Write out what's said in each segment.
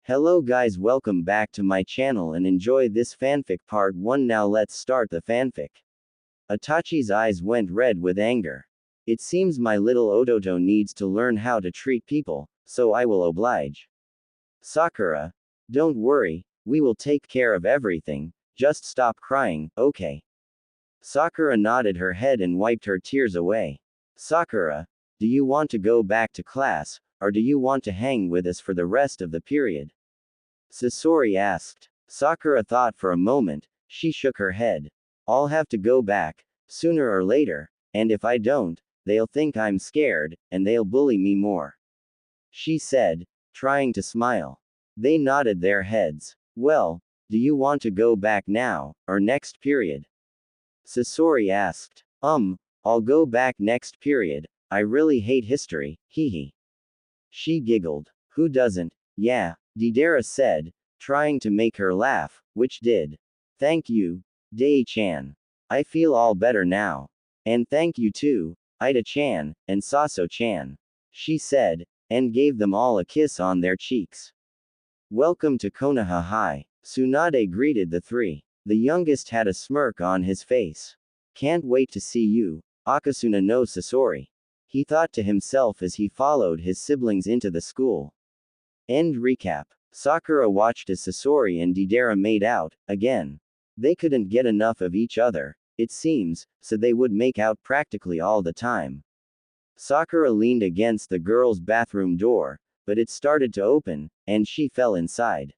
Hello guys, welcome back to my channel and enjoy this fanfic part 1. Now let's start the fanfic. Itachi's eyes went red with anger. It seems my little Ototo needs to learn how to treat people, so I will oblige. Sakura. Don't worry, we will take care of everything, just stop crying, okay? Sakura nodded her head and wiped her tears away. Sakura. Do you want to go back to class, or do you want to hang with us for the rest of the period? Sasori asked. Sakura thought for a moment, she shook her head. I'll have to go back, sooner or later, and if I don't, they'll think I'm scared, and they'll bully me more. She said, trying to smile. They nodded their heads. Well, do you want to go back now, or next period? Sasori asked. I'll go back next period, I really hate history, hee. She giggled. Who doesn't? Yeah, Deidara said, trying to make her laugh, which did. Thank you, Dei-chan. I feel all better now. And thank you too, Ida-chan, and Saso-chan. She said, and gave them all a kiss on their cheeks. Welcome to Konoha High. Tsunade greeted the three. The youngest had a smirk on his face. Can't wait to see you, Akasuna no Sasori. He thought to himself as he followed his siblings into the school. End recap. Sakura watched as Sasori and Deidara made out, again. They couldn't get enough of each other, it seems, so they would make out practically all the time. Sakura leaned against the girl's bathroom door, but it started to open, and she fell inside.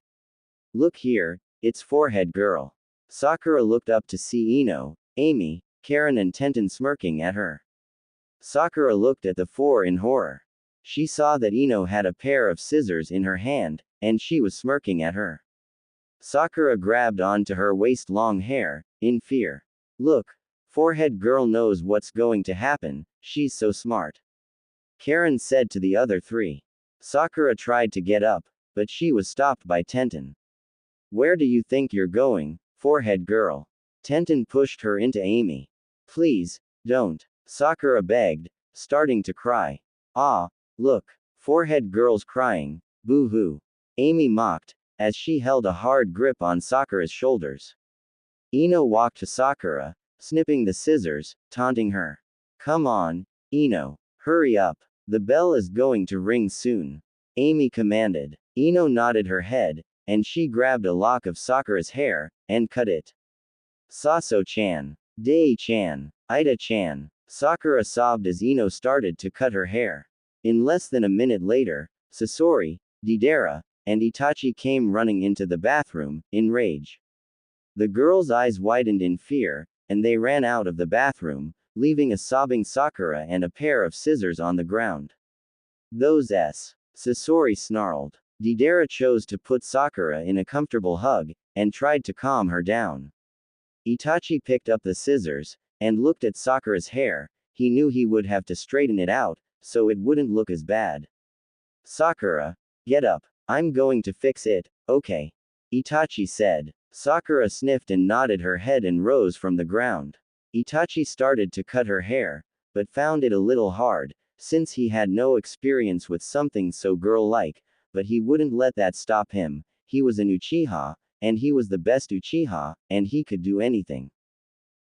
Look here, it's Forehead Girl. Sakura looked up to see Ino, Amy, Karen and Tenten smirking at her. Sakura looked at the four in horror. She saw that Ino had a pair of scissors in her hand, and she was smirking at her. Sakura grabbed onto her waist-long hair, in fear. Look, Forehead Girl knows what's going to happen, she's so smart. Karen said to the other three. Sakura tried to get up, but she was stopped by Tenten. Where do you think you're going, Forehead Girl? Tenten pushed her into Amy. Please, don't. Sakura begged, starting to cry. Ah, look, Forehead Girl's crying, boo-hoo. Amy mocked, as she held a hard grip on Sakura's shoulders. Ino walked to Sakura, snipping the scissors, taunting her. Come on, Ino, hurry up, the bell is going to ring soon. Amy commanded. Ino nodded her head, and she grabbed a lock of Sakura's hair, and cut it. Saso-chan. Dei-chan. Ida-chan. Sakura sobbed as Ino started to cut her hair. In less than a minute later, Sasori, Deidara, and Itachi came running into the bathroom, in rage. The girls' eyes widened in fear, and they ran out of the bathroom, leaving a sobbing Sakura and a pair of scissors on the ground. Those Sasori snarled. Deidara chose to put Sakura in a comfortable hug, and tried to calm her down. Itachi picked up the scissors, and looked at Sakura's hair. He knew he would have to straighten it out, so it wouldn't look as bad. Sakura, get up, I'm going to fix it, okay? Itachi said. Sakura sniffed and nodded her head and rose from the ground. Itachi started to cut her hair, but found it a little hard, since he had no experience with something so girl-like, but he wouldn't let that stop him. He was an Uchiha, and he was the best Uchiha, and he could do anything.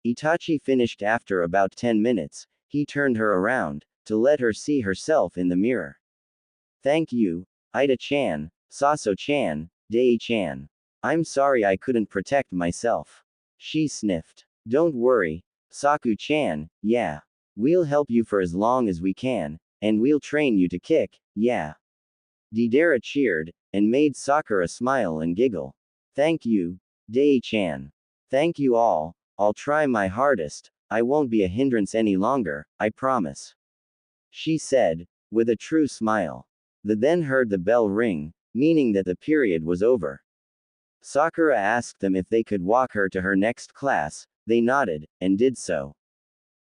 Itachi finished after about 10 minutes, he turned her around, to let her see herself in the mirror. Thank you, Ida-chan, Saso-chan, Dei-chan. I'm sorry I couldn't protect myself. She sniffed. Don't worry, Saku-chan, yeah. We'll help you for as long as we can, and we'll train you to kick, yeah. Deidara cheered, and made Sakura smile and giggle. Thank you, Dei-chan. Thank you all, I'll try my hardest, I won't be a hindrance any longer, I promise. She said, with a true smile. They then heard the bell ring, meaning that the period was over. Sakura asked them if they could walk her to her next class, they nodded, and did so.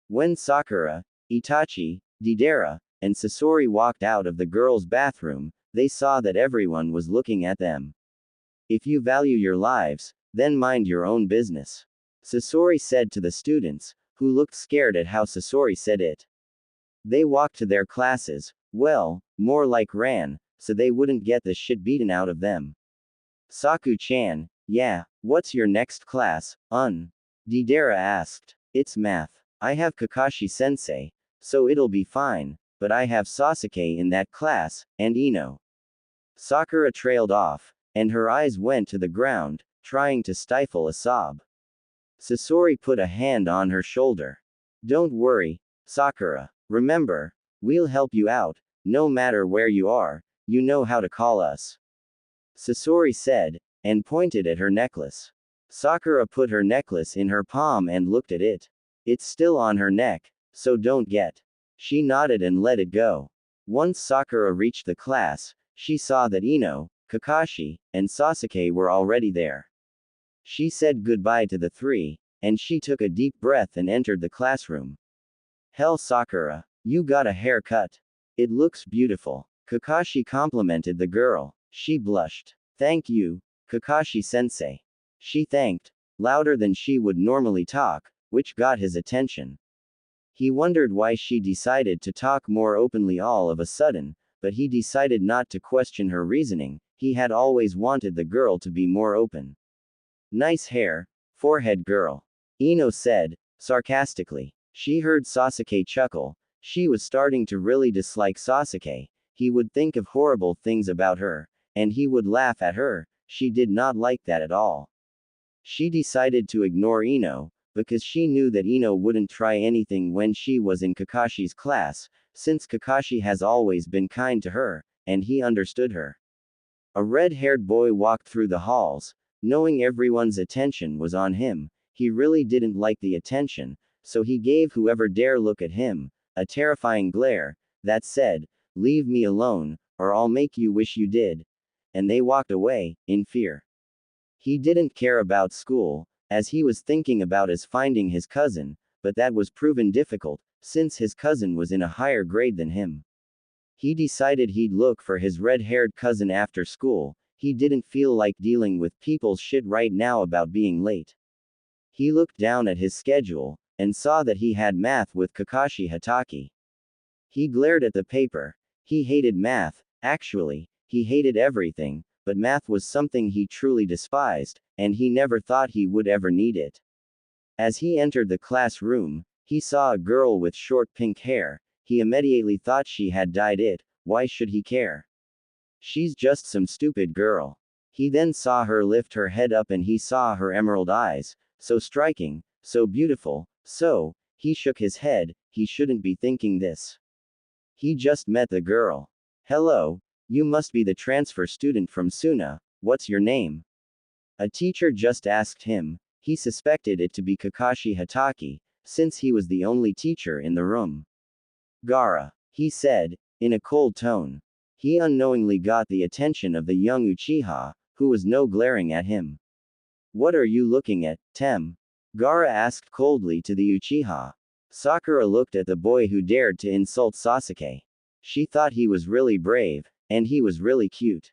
When Sakura, Itachi, Deidara, and Sasori walked out of the girls' bathroom, they saw that everyone was looking at them. If you value your lives, then mind your own business. Sasori said to the students, who looked scared at how Sasori said it. They walked to their classes, well, more like ran, so they wouldn't get the shit beaten out of them. Saku-chan, yeah, what's your next class, Deidara asked. It's math. I have Kakashi-sensei, so it'll be fine, but I have Sasuke in that class, and Ino. Sakura trailed off, and her eyes went to the ground, trying to stifle a sob. Sasori put a hand on her shoulder. Don't worry, Sakura. Remember, we'll help you out, no matter where you are, you know how to call us. Sasori said, and pointed at her necklace. Sakura put her necklace in her palm and looked at it. It's still on her neck, so don't get. She nodded and let it go. Once Sakura reached the class, she saw that Ino, Kakashi, and Sasuke were already there. She said goodbye to the three, and she took a deep breath and entered the classroom. Hell, Sakura, you got a haircut. It looks beautiful. Kakashi complimented the girl. She blushed. Thank you, Kakashi-sensei. She thanked, louder than she would normally talk, which got his attention. He wondered why she decided to talk more openly all of a sudden, but he decided not to question her reasoning. He had always wanted the girl to be more open. Nice hair, forehead girl. Ino said, sarcastically. She heard Sasuke chuckle. She was starting to really dislike Sasuke. He would think of horrible things about her, and he would laugh at her. She did not like that at all. She decided to ignore Ino, because she knew that Ino wouldn't try anything when she was in Kakashi's class, since Kakashi has always been kind to her, and he understood her. A red-haired boy walked through the halls, knowing everyone's attention was on him. He really didn't like the attention, so he gave whoever dare look at him a terrifying glare that said, "Leave me alone, or I'll make you wish you did." And they walked away, in fear. He didn't care about school, as he was thinking about finding his cousin, but that was proven difficult, since his cousin was in a higher grade than him. He decided he'd look for his red-haired cousin after school. He didn't feel like dealing with people's shit right now about being late. He looked down at his schedule, and saw that he had math with Kakashi Hatake. He glared at the paper. He hated math, actually, he hated everything, but math was something he truly despised, and he never thought he would ever need it. As he entered the classroom, he saw a girl with short pink hair. He immediately thought she had dyed it. Why should he care? She's just some stupid girl. He then saw her lift her head up and he saw her emerald eyes, so striking, so beautiful, so, he shook his head, he shouldn't be thinking this. He just met the girl. Hello, you must be the transfer student from Suna, what's your name? A teacher just asked him. He suspected it to be Kakashi Hatake, since he was the only teacher in the room. Gaara, he said, in a cold tone. He unknowingly got the attention of the young Uchiha, who was no glaring at him. What are you looking at, Tem? Gaara asked coldly to the Uchiha. Sakura looked at the boy who dared to insult Sasuke. She thought he was really brave, and he was really cute.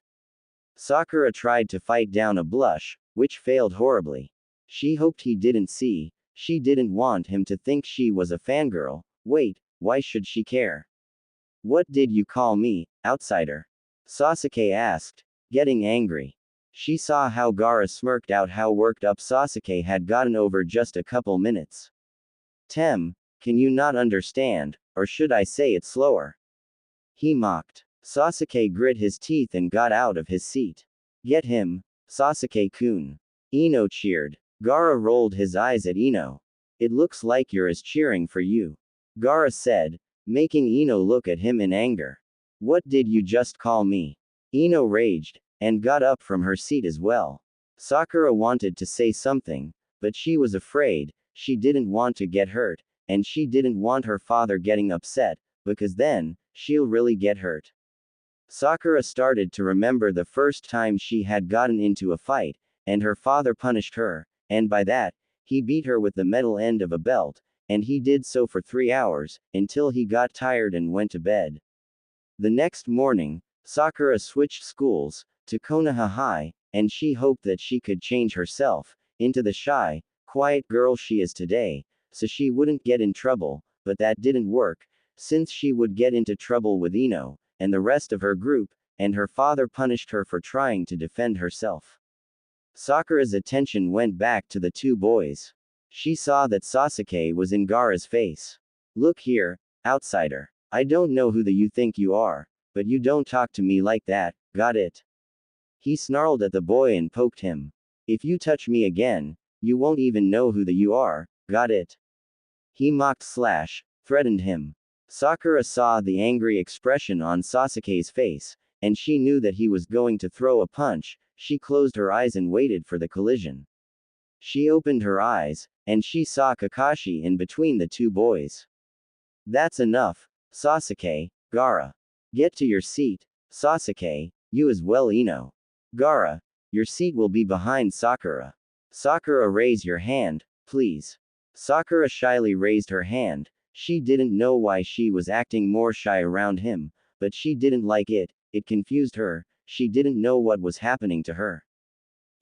Sakura tried to fight down a blush, which failed horribly. She hoped he didn't see. She didn't want him to think she was a fangirl. Wait, why should she care? What did you call me, outsider? Sasuke asked, getting angry. She saw how Gaara smirked out how worked up Sasuke had gotten over just a couple minutes. Tem, can you not understand, or should I say it slower? He mocked. Sasuke grit his teeth and got out of his seat. Get him, Sasuke-kun. Ino cheered. Gaara rolled his eyes at Ino. It looks like you're cheering for you. Gaara said, making Ino look at him in anger. What did you just call me? Ino raged, and got up from her seat as well. Sakura wanted to say something, but she was afraid. She didn't want to get hurt, and she didn't want her father getting upset, because then, she'll really get hurt. Sakura started to remember the first time she had gotten into a fight, and her father punished her, and by that, he beat her with the metal end of a belt, and he did so for 3 hours, until he got tired and went to bed. The next morning, Sakura switched schools, to Konoha High, and she hoped that she could change herself, into the shy, quiet girl she is today, so she wouldn't get in trouble, but that didn't work, since she would get into trouble with Ino, and the rest of her group, and her father punished her for trying to defend herself. Sakura's attention went back to the two boys. She saw that Sasuke was in Gaara's face. Look here, outsider. I don't know who you think you are, but you don't talk to me like that, got it? He snarled at the boy and poked him. If you touch me again, you won't even know who you are, got it? He mocked slash, threatened him. Sakura saw the angry expression on Sasuke's face, and she knew that he was going to throw a punch. She closed her eyes and waited for the collision. She opened her eyes, and she saw Kakashi in between the two boys. That's enough, Sasuke. Gaara. Get to your seat, Sasuke, you as well Ino. Gaara, your seat will be behind Sakura. Sakura, raise your hand, please. Sakura shyly raised her hand. She didn't know why she was acting more shy around him, but she didn't like it. It confused her. She didn't know what was happening to her.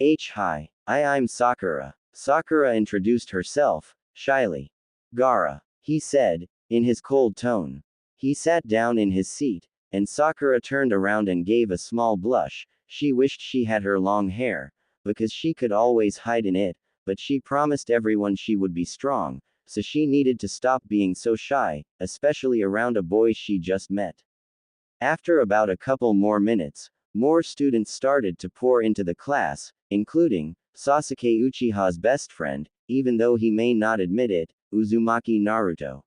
Hi, I'm Sakura. Sakura introduced herself, shyly. Gaara, he said, in his cold tone. He sat down in his seat, and Sakura turned around and gave a small blush. She wished she had her long hair, because she could always hide in it, but she promised everyone she would be strong, so she needed to stop being so shy, especially around a boy she just met. After about a couple more minutes, more students started to pour into the class, including Sasuke, Uchiha's best friend, even though he may not admit it, Uzumaki Naruto.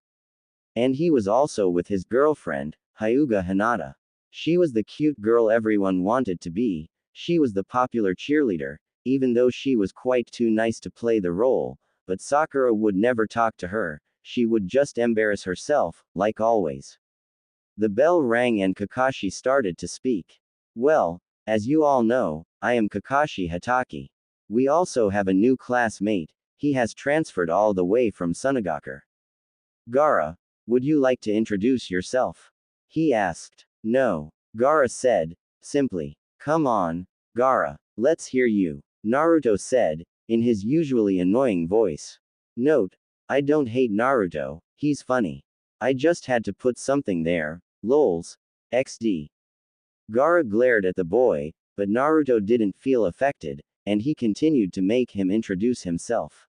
And he was also with his girlfriend, Hyuga Hinata. She was the cute girl everyone wanted to be. She was the popular cheerleader, even though she was quite too nice to play the role, but Sakura would never talk to her. She would just embarrass herself, like always. The bell rang and Kakashi started to speak. Well, as you all know, I am Kakashi Hatake. We also have a new classmate. He has transferred all the way from Sunagakur. Gaara, would you like to introduce yourself? He asked. No, Gaara said, simply. Come on, Gaara, let's hear you, Naruto said, in his usually annoying voice. Note, I don't hate Naruto, he's funny. I just had to put something there, lols, XD. Gaara glared at the boy, but Naruto didn't feel affected, and he continued to make him introduce himself.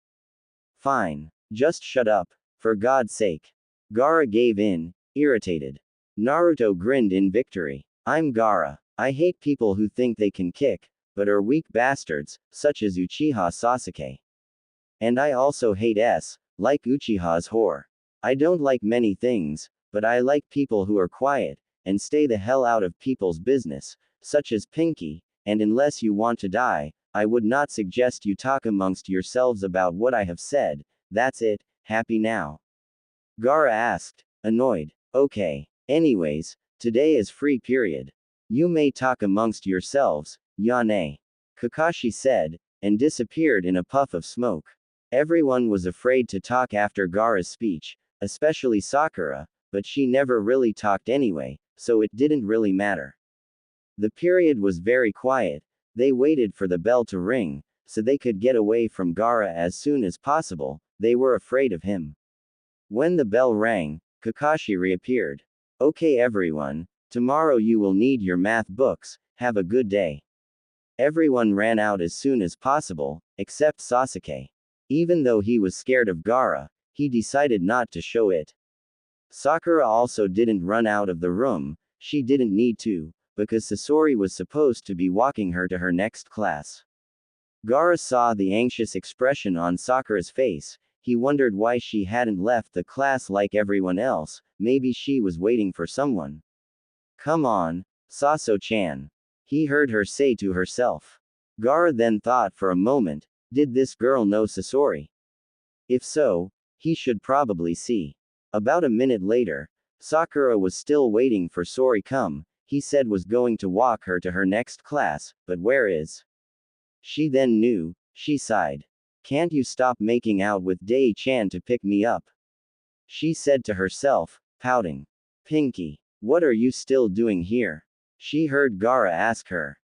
Fine, just shut up, for God's sake. Gaara gave in, irritated. Naruto grinned in victory. I'm Gaara. I hate people who think they can kick, but are weak bastards, such as Uchiha Sasuke. And I also hate like Uchiha's whore. I don't like many things, but I like people who are quiet, and stay the hell out of people's business, such as Pinky, and unless you want to die, I would not suggest you talk amongst yourselves about what I have said. That's it, happy now? Gaara asked, annoyed. Okay. Anyways, today is free period. You may talk amongst yourselves, Yane. Kakashi said, and disappeared in a puff of smoke. Everyone was afraid to talk after Gaara's speech, especially Sakura, but she never really talked anyway, so it didn't really matter. The period was very quiet. They waited for the bell to ring, so they could get away from Gaara as soon as possible. They were afraid of him. When the bell rang, Kakashi reappeared. Okay everyone, tomorrow you will need your math books, have a good day. Everyone ran out as soon as possible, except Sasuke. Even though he was scared of Gaara, he decided not to show it. Sakura also didn't run out of the room. She didn't need to, because Sasori was supposed to be walking her to her next class. Gaara saw the anxious expression on Sakura's face. He wondered why she hadn't left the class like everyone else. Maybe she was waiting for someone. Come on, Saso-chan. He heard her say to herself. Gaara then thought for a moment, did this girl know Sasori? If so, he should probably see. About a minute later, Sakura was still waiting for Sori come. He said was going to walk her to her next class, but where is? She then knew. She sighed. Can't you stop making out with Dai-chan to pick me up? She said to herself, pouting. Pinky, what are you still doing here? She heard Gaara ask her.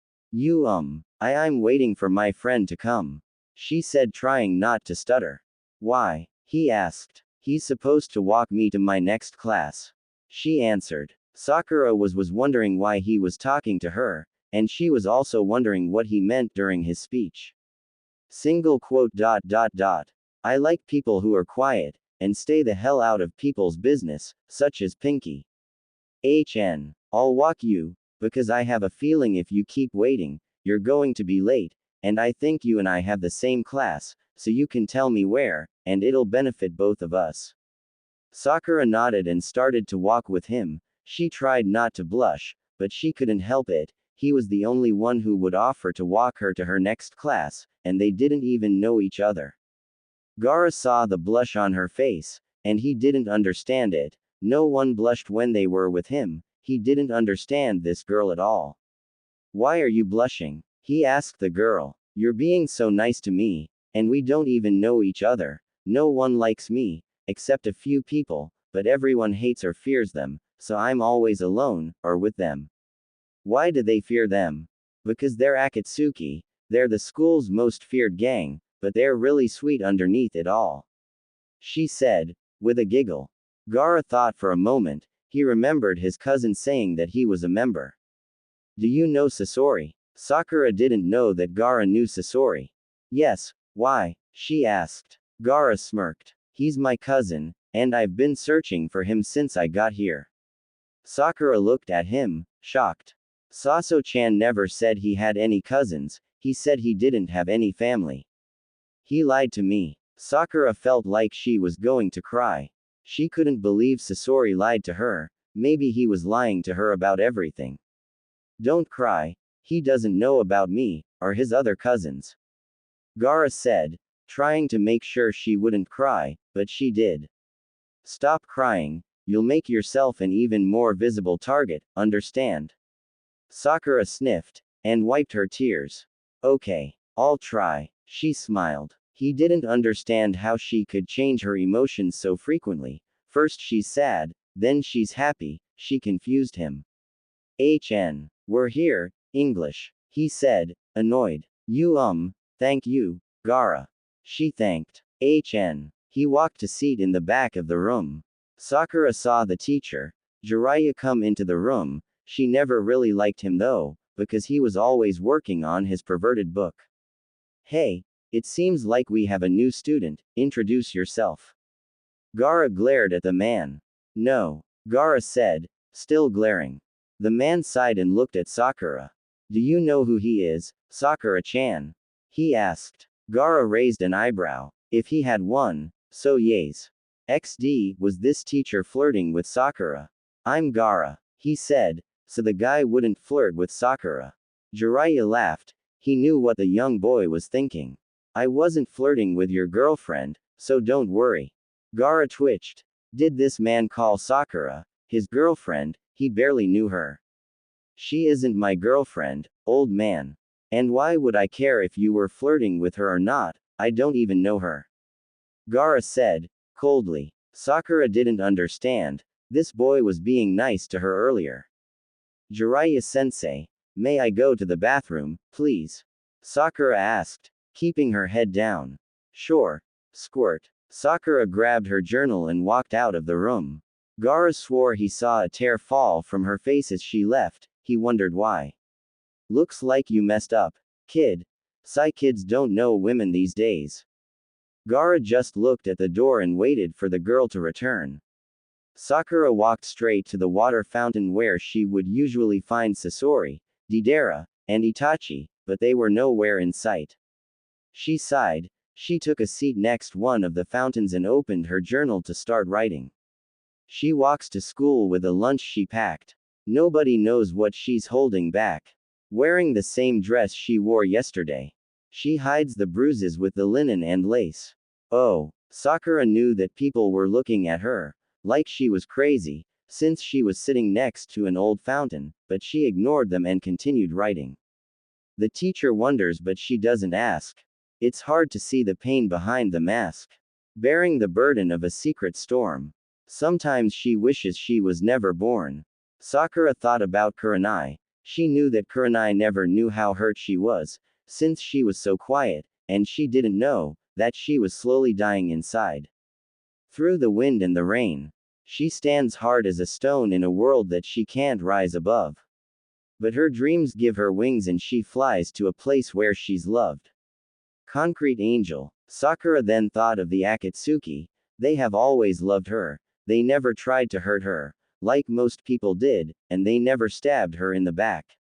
I'm waiting for my friend to come. She said, trying not to stutter. Why? He asked. He's supposed to walk me to my next class. She answered. Sakura was wondering why he was talking to her, and she was also wondering what he meant during his speech. Single quote dot dot dot. I like people who are quiet, and stay the hell out of people's business, such as Pinky. I'll walk you, because I have a feeling if you keep waiting, you're going to be late, and I think you and I have the same class, so you can tell me where, and it'll benefit both of us. Sakura nodded and started to walk with him. She tried not to blush, but she couldn't help it. He was the only one who would offer to walk her to her next class, and they didn't even know each other. Gaara saw the blush on her face, and he didn't understand it. No one blushed when they were with him. He didn't understand this girl at all. Why are you blushing? He asked the girl. You're being so nice to me, and we don't even know each other. No one likes me, except a few people, but everyone hates or fears them, so I'm always alone, or with them. Why do they fear them? Because they're Akatsuki, they're the school's most feared gang, but they're really sweet underneath it all. She said, with a giggle. Gaara thought for a moment. He remembered his cousin saying that he was a member. Do you know Sasori? Sakura didn't know that Gaara knew Sasori. Yes, why? She asked. Gaara smirked. He's my cousin, and I've been searching for him since I got here. Sakura looked at him, shocked. Saso-chan never said he had any cousins, he said he didn't have any family. He lied to me. Sakura felt like she was going to cry. She couldn't believe Sasori lied to her. Maybe he was lying to her about everything. Don't cry. He doesn't know about me, or his other cousins. Gaara said, trying to make sure she wouldn't cry, but she did. Stop crying, you'll make yourself an even more visible target, understand? Sakura sniffed, and wiped her tears. Okay, I'll try, she smiled. He didn't understand how she could change her emotions so frequently. First she's sad, then she's happy. She confused him. We're here, English, he said, annoyed. Thank you, Gaara. She thanked. He walked to seat in the back of the room. Sakura saw the teacher, Jiraiya, come into the room. She never really liked him though, because he was always working on his perverted book. Hey, it seems like we have a new student, introduce yourself. Gaara glared at the man. No, Gaara said, still glaring. The man sighed and looked at Sakura. Do you know who he is, Sakura-chan? He asked. Gaara raised an eyebrow. If he had one, so yes. XD, was this teacher flirting with Sakura? I'm Gaara, he said, so the guy wouldn't flirt with Sakura. Jiraiya laughed. He knew what the young boy was thinking. I wasn't flirting with your girlfriend, so don't worry. Gaara twitched. Did this man call Sakura his girlfriend? He barely knew her. She isn't my girlfriend, old man. And why would I care if you were flirting with her or not? I don't even know her. Gaara said, coldly. Sakura didn't understand. This boy was being nice to her earlier. Jiraiya-sensei, may I go to the bathroom, please? Sakura asked, keeping her head down. Sure. Squirt. Sakura grabbed her journal and walked out of the room. Gaara swore he saw a tear fall from her face as she left. He wondered why. Looks like you messed up, kid. Psy kids don't know women these days. Gaara just looked at the door and waited for the girl to return. Sakura walked straight to the water fountain where she would usually find Sasori, Deidara, and Itachi, but they were nowhere in sight. She sighed. She took a seat next one of the fountains and opened her journal to start writing. She walks to school with a lunch she packed. Nobody knows what she's holding back. Wearing the same dress she wore yesterday. She hides the bruises with the linen and lace. Oh, Sakura knew that people were looking at her, like she was crazy, since she was sitting next to an old fountain, but she ignored them and continued writing. The teacher wonders but she doesn't ask. It's hard to see the pain behind the mask. Bearing the burden of a secret storm. Sometimes she wishes she was never born. Sakura thought about Kurenai. She knew that Kurenai never knew how hurt she was, since she was so quiet, and she didn't know that she was slowly dying inside. Through the wind and the rain. She stands hard as a stone in a world that she can't rise above. But her dreams give her wings and she flies to a place where she's loved. Concrete angel. Sakura then thought of the Akatsuki. They have always loved her. They never tried to hurt her, like most people did, and they never stabbed her in the back.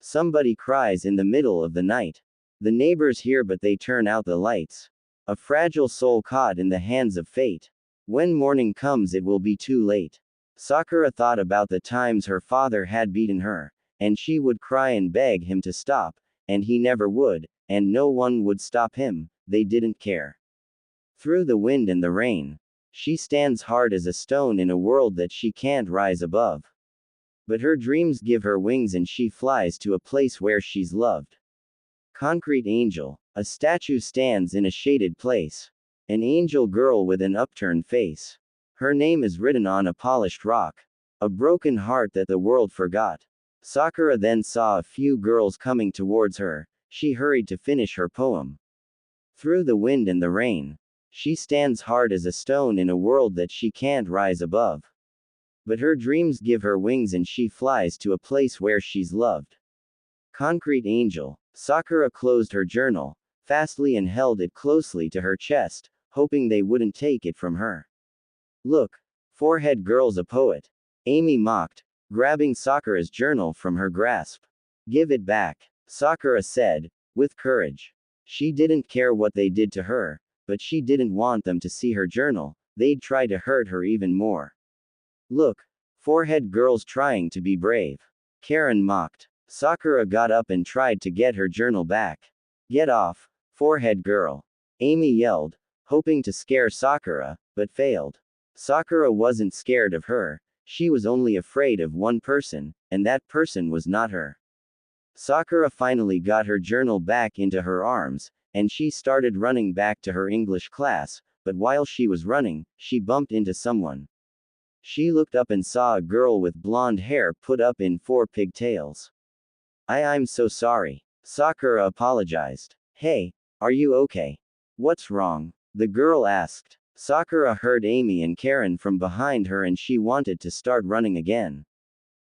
Somebody cries in the middle of the night. The neighbors hear but they turn out the lights. A fragile soul caught in the hands of fate. When morning comes it will be too late. Sakura thought about the times her father had beaten her, and she would cry and beg him to stop, and he never would, and no one would stop him, they didn't care. Through the wind and the rain, she stands hard as a stone in a world that she can't rise above. But her dreams give her wings and she flies to a place where she's loved. Concrete angel. A statue stands in a shaded place. An angel girl with an upturned face. Her name is written on a polished rock. A broken heart that the world forgot. Sakura then saw a few girls coming towards her. She hurried to finish her poem. Through the wind and the rain, she stands hard as a stone in a world that she can't rise above. But her dreams give her wings and she flies to a place where she's loved. Concrete angel. Sakura closed her journal, fastly and held it closely to her chest, hoping they wouldn't take it from her. Look, forehead girl's a poet. Amy mocked, grabbing Sakura's journal from her grasp. Give it back, Sakura said, with courage. She didn't care what they did to her, but she didn't want them to see her journal, they'd try to hurt her even more. Look, forehead girl's trying to be brave. Karen mocked. Sakura got up and tried to get her journal back. Get off, forehead girl. Amy yelled, hoping to scare Sakura, but failed. Sakura wasn't scared of her, she was only afraid of one person, and that person was not her. Sakura finally got her journal back into her arms, and she started running back to her English class, but while she was running, she bumped into someone. She looked up and saw a girl with blonde hair put up in 4 pigtails. I'm so sorry. Sakura apologized. Hey, are you okay? What's wrong? The girl asked. Sakura heard Amy and Karen from behind her and she wanted to start running again.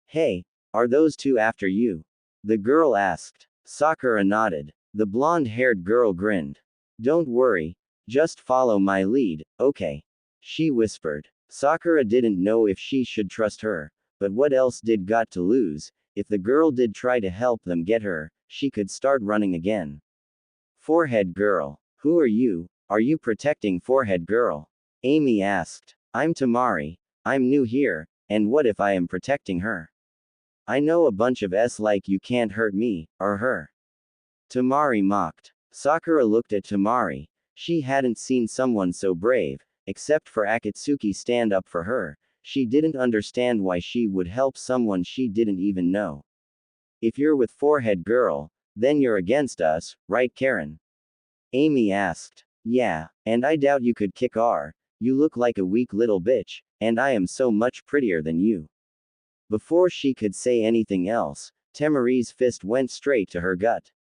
Hey, are those two after you? The girl asked. Sakura nodded. The blonde-haired girl grinned. Don't worry, just follow my lead, okay? She whispered. Sakura didn't know if she should trust her, but what else did got to lose? If the girl did try to help them get her, she could start running again. Forehead girl. Who are you? Are you protecting forehead girl? Amy asked. I'm Tamari. I'm new here, and what if I am protecting her? I know a bunch of like you can't hurt me, or her. Tamari mocked. Sakura looked at Tamari. She hadn't seen someone so brave, except for Akatsuki stand up for her. She didn't understand why she would help someone she didn't even know. If you're with forehead girl, then you're against us, right Karen? Amy asked. Yeah, and I doubt you could kick R. You look like a weak little bitch, and I am so much prettier than you. Before she could say anything else, Tamari's fist went straight to her gut.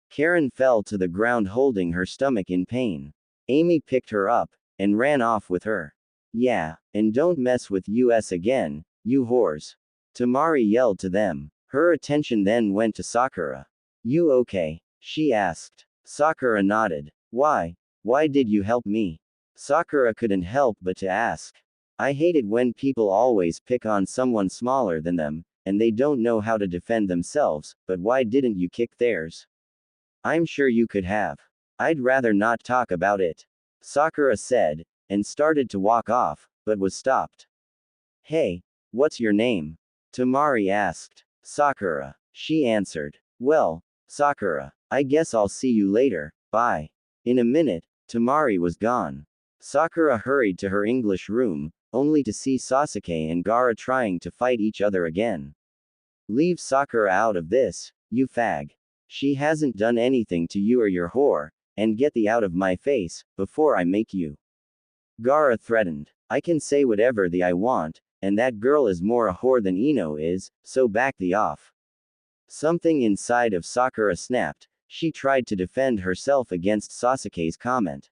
Karen fell to the ground holding her stomach in pain. Amy picked her up, and ran off with her. Yeah, and don't mess with us again, you whores. Tamari yelled to them. Her attention then went to Sakura. You okay? She asked. Sakura nodded. Why? Why did you help me? Sakura couldn't help but to ask. I hate it when people always pick on someone smaller than them, and they don't know how to defend themselves, but why didn't you kick theirs? I'm sure you could have. I'd rather not talk about it. Sakura said, and started to walk off, but was stopped. Hey, what's your name? Tamari asked. Sakura. She answered. Well, Sakura, I guess I'll see you later, bye. In a minute, Tamari was gone. Sakura hurried to her English room, only to see Sasuke and Gaara trying to fight each other again. Leave Sakura out of this, you fag. She hasn't done anything to you or your whore, and get thee out of my face, before I make you. Gaara threatened. I can say whatever I want, and that girl is more a whore than Ino is, so back thee off. Something inside of Sakura snapped. She tried to defend herself against Sasuke's comment.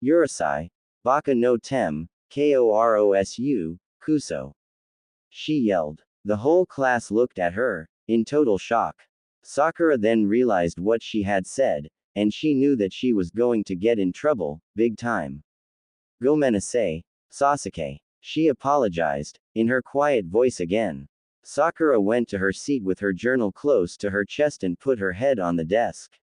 Urusei, Baka no Tem, Korosu, Kuso. She yelled. The whole class looked at her, in total shock. Sakura then realized what she had said, and she knew that she was going to get in trouble, big time. Gomenasai, Sasuke. She apologized, in her quiet voice again. Sakura went to her seat with her journal close to her chest and put her head on the desk.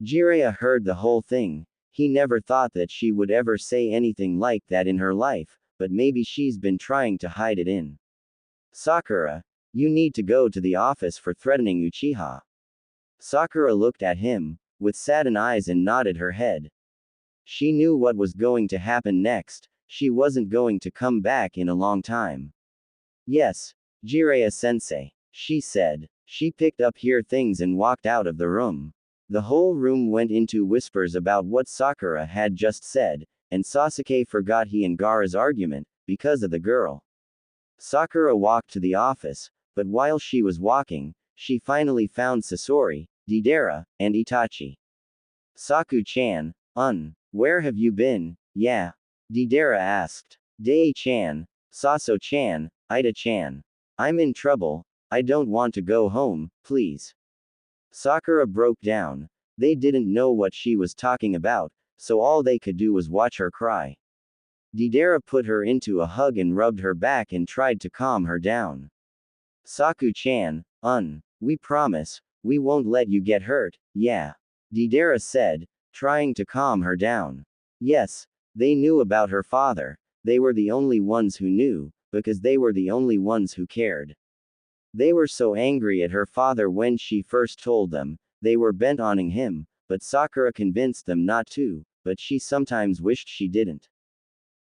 Jiraiya heard the whole thing. He never thought that she would ever say anything like that in her life, but maybe she's been trying to hide it in. Sakura, you need to go to the office for threatening Uchiha. Sakura looked at him, with saddened eyes and nodded her head. She knew what was going to happen next. She wasn't going to come back in a long time. Yes, Jiraiya-sensei, she said. She picked up her things and walked out of the room. The whole room went into whispers about what Sakura had just said, and Sasuke forgot he and Gaara's argument, because of the girl. Sakura walked to the office, but while she was walking, she finally found Sasori, Deidara, and Itachi. Saku-chan, where have you been? Yeah. Deidara asked. Dei-chan, Saso-chan, Ida-chan. I'm in trouble, I don't want to go home, please. Sakura broke down. They didn't know what she was talking about, so all they could do was watch her cry. Deidara put her into a hug and rubbed her back and tried to calm her down. Saku-chan, we promise, we won't let you get hurt, yeah. Deidara said, trying to calm her down. Yes, they knew about her father. They were the only ones who knew, because they were the only ones who cared. They were so angry at her father when she first told them, they were bent on him, but Sakura convinced them not to, but she sometimes wished she didn't.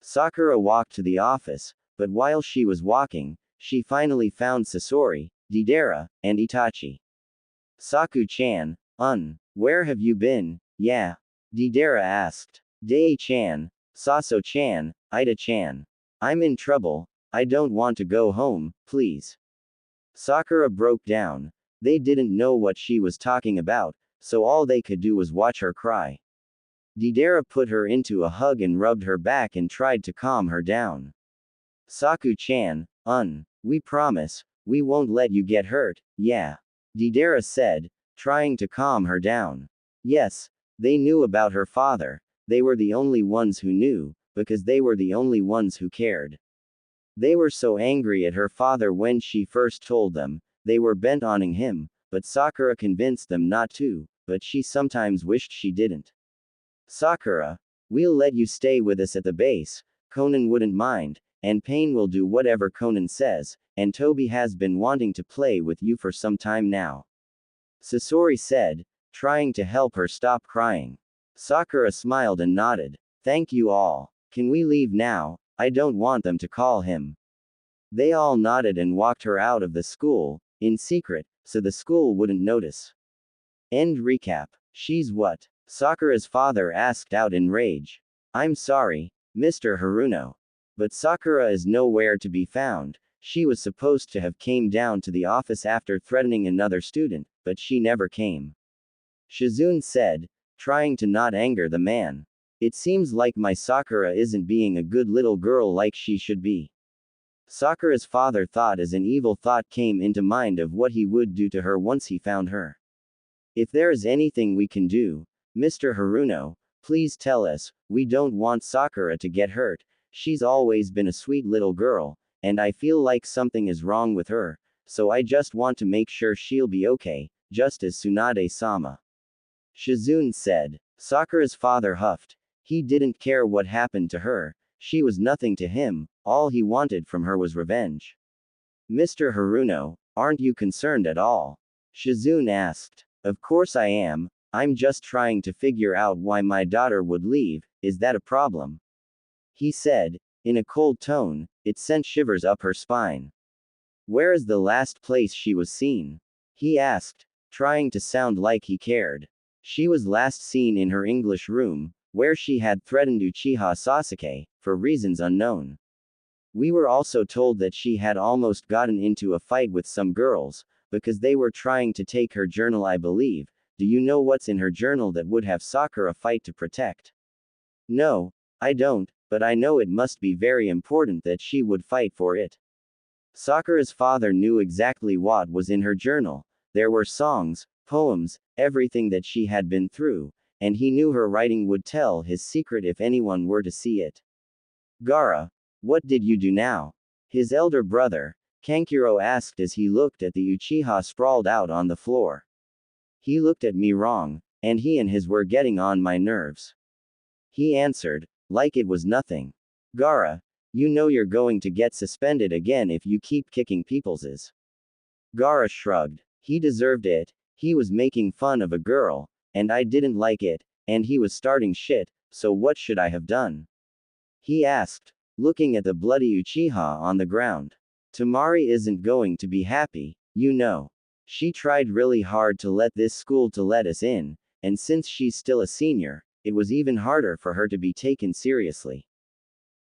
Sakura walked to the office, but while she was walking, she finally found Sasori, Deidara, and Itachi. Saku-chan, where have you been? Yeah. Deidara asked. Dei-chan, Saso-chan, Ida-chan. I'm in trouble, I don't want to go home, please. Sakura broke down. They didn't know what she was talking about, so all they could do was watch her cry. Deidara put her into a hug and rubbed her back and tried to calm her down. Saku-chan, we promise, we won't let you get hurt, yeah. Deidara said, trying to calm her down. Yes, they knew about her father. They were the only ones who knew, because they were the only ones who cared. They were so angry at her father when she first told them, they were bent on him, but Sakura convinced them not to, but she sometimes wished she didn't. Sakura, we'll let you stay with us at the base, Conan wouldn't mind, and Pain will do whatever Conan says, and Toby has been wanting to play with you for some time now. Sasori said, trying to help her stop crying. Sakura smiled and nodded. Thank you all. Can we leave now? I don't want them to call him. They all nodded and walked her out of the school, in secret, so the school wouldn't notice. End recap. She's what? Sakura's father asked out in rage. I'm sorry, Mr. Haruno. But Sakura is nowhere to be found. She was supposed to have came down to the office after threatening another student, but she never came. Shizune said, trying to not anger the man. It seems like my Sakura isn't being a good little girl like she should be. Sakura's father thought as an evil thought came into mind of what he would do to her once he found her. If there is anything we can do, Mr. Haruno, please tell us, we don't want Sakura to get hurt, she's always been a sweet little girl, and I feel like something is wrong with her, so I just want to make sure she'll be okay, just as Tsunade-sama. Shizune said. Sakura's father huffed. He didn't care what happened to her, she was nothing to him, all he wanted from her was revenge. Mr. Haruno, aren't you concerned at all? Shizune asked. Of course I am, I'm just trying to figure out why my daughter would leave, is that a problem? He said, in a cold tone, it sent shivers up her spine. Where is the last place she was seen? He asked, trying to sound like he cared. She was last seen in her English room, where she had threatened Uchiha Sasuke, for reasons unknown. We were also told that she had almost gotten into a fight with some girls, because they were trying to take her journal, I believe. Do you know what's in her journal that would have Sakura fight to protect? No, I don't, but I know it must be very important that she would fight for it. Sakura's father knew exactly what was in her journal. There were songs, poems, everything that she had been through, and he knew her writing would tell his secret if anyone were to see it. Gaara, what did you do now? His elder brother, Kankuro asked as he looked at the Uchiha sprawled out on the floor. He looked at me wrong, and he and his were getting on my nerves. He answered, like it was nothing. Gaara, you know you're going to get suspended again if you keep kicking people's. Gaara shrugged. He deserved it, he was making fun of a girl, and I didn't like it, and he was starting shit, so what should I have done? He asked, looking at the bloody Uchiha on the ground. Temari isn't going to be happy, you know. She tried really hard to let this school to let us in, and since she's still a senior, it was even harder for her to be taken seriously.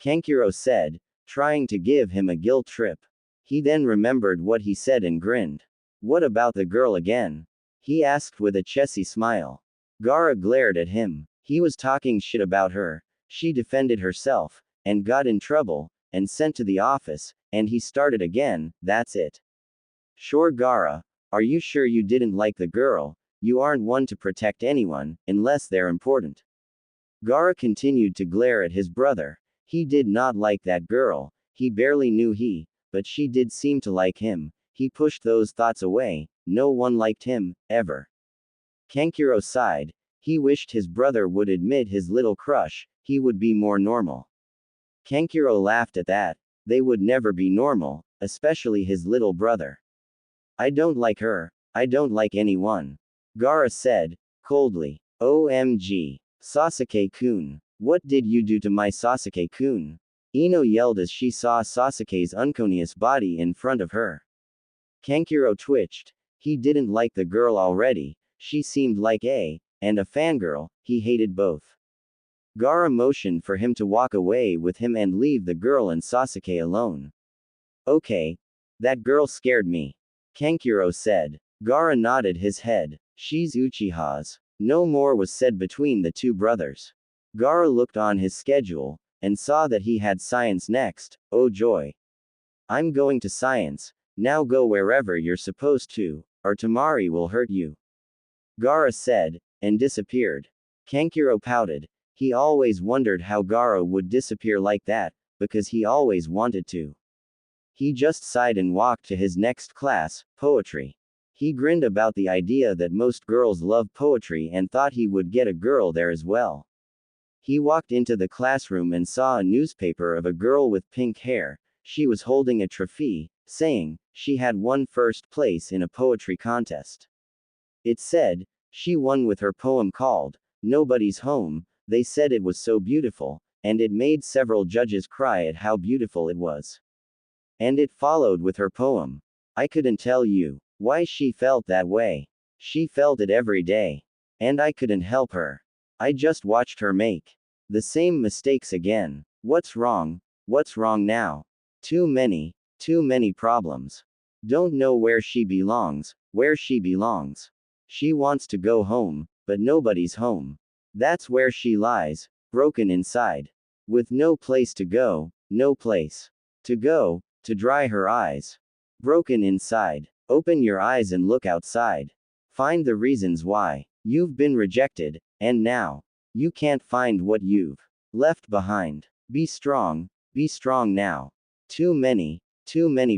Kankuro said, trying to give him a guilt trip. He then remembered what he said and grinned. What about the girl again? He asked with a chessy smile. Gaara glared at him. He was talking shit about her. She defended herself, and got in trouble, and sent to the office, and he started again, that's it. Sure Gaara, are you sure you didn't like the girl? You aren't one to protect anyone, unless they're important. Gaara continued to glare at his brother. He did not like that girl, he barely knew but she did seem to like him. He pushed those thoughts away, no one liked him, ever. Kankuro sighed. He wished his brother would admit his little crush, he would be more normal. Kankuro laughed at that. They would never be normal, especially his little brother. I don't like her, I don't like anyone. Gaara said, coldly. OMG. Sasuke-kun. What did you do to my Sasuke-kun? Ino yelled as she saw Sasuke's unconscious body in front of her. Kankuro twitched. He didn't like the girl already, she seemed like a fangirl, he hated both. Gaara motioned for him to walk away with him and leave the girl and Sasuke alone. Okay. That girl scared me. Kankuro said. Gaara nodded his head. She's Uchiha's. No more was said between the two brothers. Gaara looked on his schedule, and saw that he had science next, oh joy. I'm going to science, now go wherever you're supposed to, or Temari will hurt you. Gaara said, and disappeared. Kankuro pouted. He always wondered how Gaara would disappear like that, because he always wanted to. He just sighed and walked to his next class, poetry. He grinned about the idea that most girls love poetry and thought he would get a girl there as well. He walked into the classroom and saw a newspaper of a girl with pink hair. She was holding a trophy, saying, she had won first place in a poetry contest. It said, she won with her poem called, Nobody's Home. They said it was so beautiful, and it made several judges cry at how beautiful it was. And it followed with her poem. I couldn't tell you why she felt that way. She felt it every day. And I couldn't help her. I just watched her make the same mistakes again. What's wrong? What's wrong now? Too many problems. Don't know where she belongs, where she belongs. She wants to go home, but nobody's home. That's where she lies, broken inside. With no place to go, no place to go, to dry her eyes. Broken inside. Open your eyes and look outside. Find the reasons why you've been rejected, and now you can't find what you've left behind. Be strong now. Too many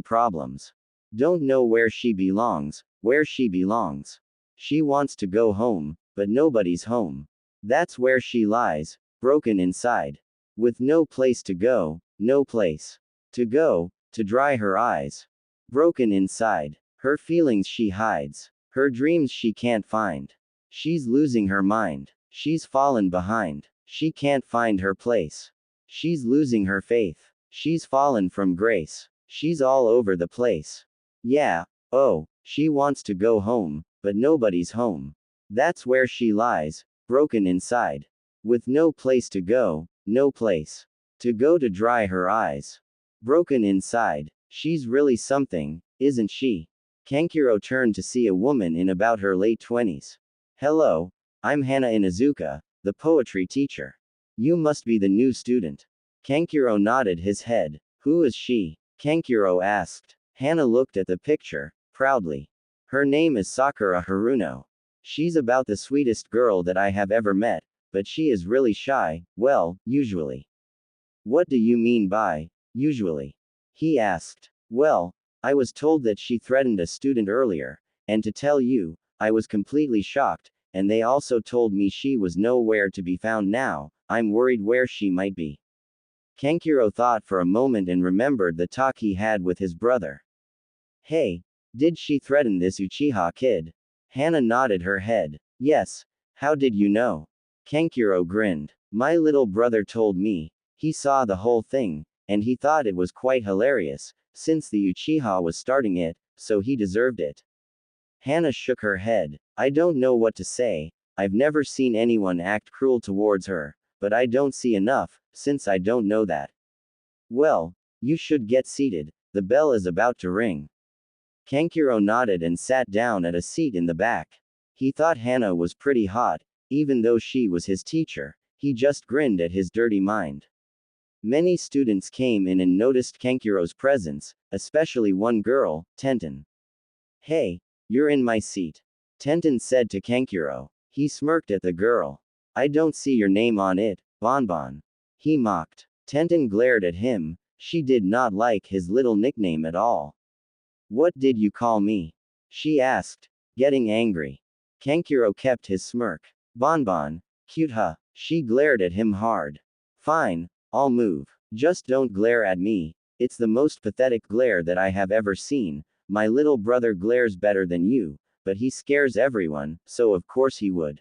problems. Don't know where she belongs, where she belongs. She wants to go home, but nobody's home. That's where she lies, broken inside. With no place to go, no place to go, to dry her eyes. Broken inside. Her feelings she hides. Her dreams she can't find. She's losing her mind. She's fallen behind. She can't find her place. She's losing her faith. She's fallen from grace. She's all over the place. Yeah, oh, she wants to go home, but nobody's home. That's where she lies, broken inside. With no place to go, no place to go to dry her eyes. Broken inside. She's really something, isn't she? Kankuro turned to see a woman in about her late 20s. Hello, I'm Hana Inuzuka, the poetry teacher. You must be the new student. Kankuro nodded his head. Who is she? Kankuro asked. Hana looked at the picture, proudly. Her name is Sakura Haruno. She's about the sweetest girl that I have ever met, but she is really shy, well, usually. What do you mean by, usually? He asked. Well, I was told that she threatened a student earlier, and to tell you, I was completely shocked, and they also told me she was nowhere to be found now. I'm worried where she might be. Kankuro thought for a moment and remembered the talk he had with his brother. Hey, did she threaten this Uchiha kid? Hana nodded her head. Yes. How did you know? Kankuro grinned. My little brother told me. He saw the whole thing, and he thought it was quite hilarious, since the Uchiha was starting it, so he deserved it. Hana shook her head. I don't know what to say. I've never seen anyone act cruel towards her, but I don't see enough, since I don't know that. Well, you should get seated. The bell is about to ring. Kankuro nodded and sat down at a seat in the back. He thought Hana was pretty hot, even though she was his teacher. He just grinned at his dirty mind. Many students came in and noticed Kankuro's presence, especially one girl, Tenten. Hey, you're in my seat. Tenten said to Kankuro. He smirked at the girl. I don't see your name on it, Bonbon. He mocked. Tenten glared at him. She did not like his little nickname at all. What did you call me? She asked, getting angry. Kankuro kept his smirk. Bonbon, cute huh? She glared at him hard. Fine, I'll move. Just don't glare at me. It's the most pathetic glare that I have ever seen. My little brother glares better than you, but he scares everyone, so of course he would.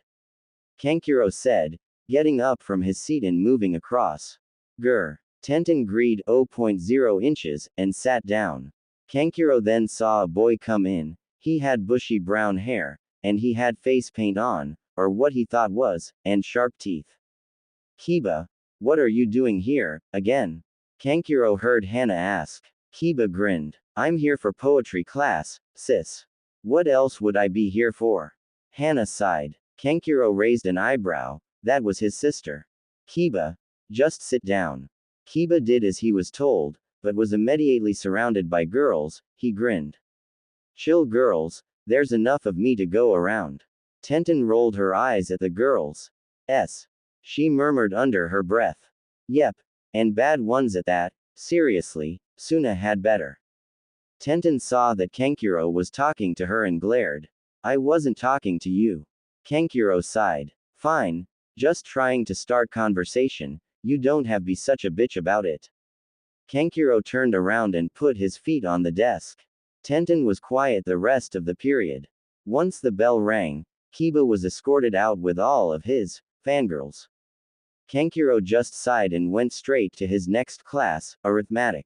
Kankuro said, getting up from his seat and moving across. Grr. Tenten agreed 0.0 inches, and sat down. Kankuro then saw a boy come in. He had bushy brown hair, and he had face paint on, or what he thought was, and sharp teeth. Kiba, what are you doing here, again? Kankuro heard Hana ask. Kiba grinned. I'm here for poetry class, sis. What else would I be here for? Hana sighed. Kankuro raised an eyebrow. That was his sister. Kiba, just sit down. Kiba did as he was told, but was immediately surrounded by girls. He grinned. Chill girls, there's enough of me to go around. Tenten rolled her eyes at the girls. She murmured under her breath. Yep. And bad ones at that. Seriously, Suna had better. Tenten saw that Kankuro was talking to her and glared. I wasn't talking to you. Kankuro sighed. Fine. Just trying to start conversation. You don't have to be such a bitch about it. Kankuro turned around and put his feet on the desk. Tenten was quiet the rest of the period. Once the bell rang, Kiba was escorted out with all of his fangirls. Kankuro just sighed and went straight to his next class, arithmetic.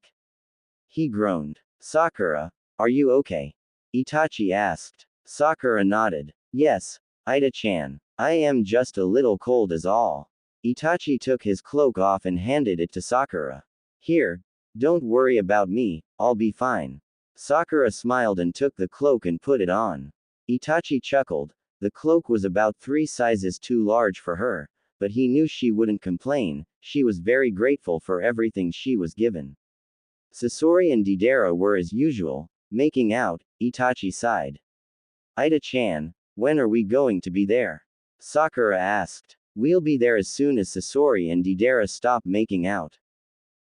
He groaned. Sakura, are you okay? Itachi asked. Sakura nodded. Yes, Ida-chan. I am just a little cold is all. Itachi took his cloak off and handed it to Sakura. Here, don't worry about me, I'll be fine. Sakura smiled and took the cloak and put it on. Itachi chuckled. The cloak was about 3 sizes too large for her, but he knew she wouldn't complain. She was very grateful for everything she was given. Sasori and Deidara were as usual, making out. Itachi sighed. Ida-chan, when are we going to be there? Sakura asked. We'll be there as soon as Sasori and Deidara stop making out.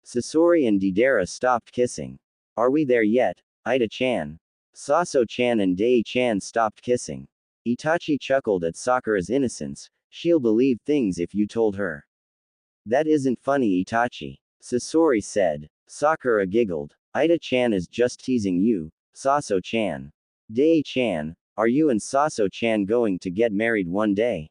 Sasori and Deidara stopped kissing. Are we there yet, Ida-chan? Saso-chan and Dei-chan stopped kissing. Itachi chuckled at Sakura's innocence. She'll believe things if you told her. That isn't funny, Itachi. Sasori said. Sakura giggled. Ida-chan is just teasing you, Saso-chan. Dei-chan, are you and Saso-chan going to get married one day?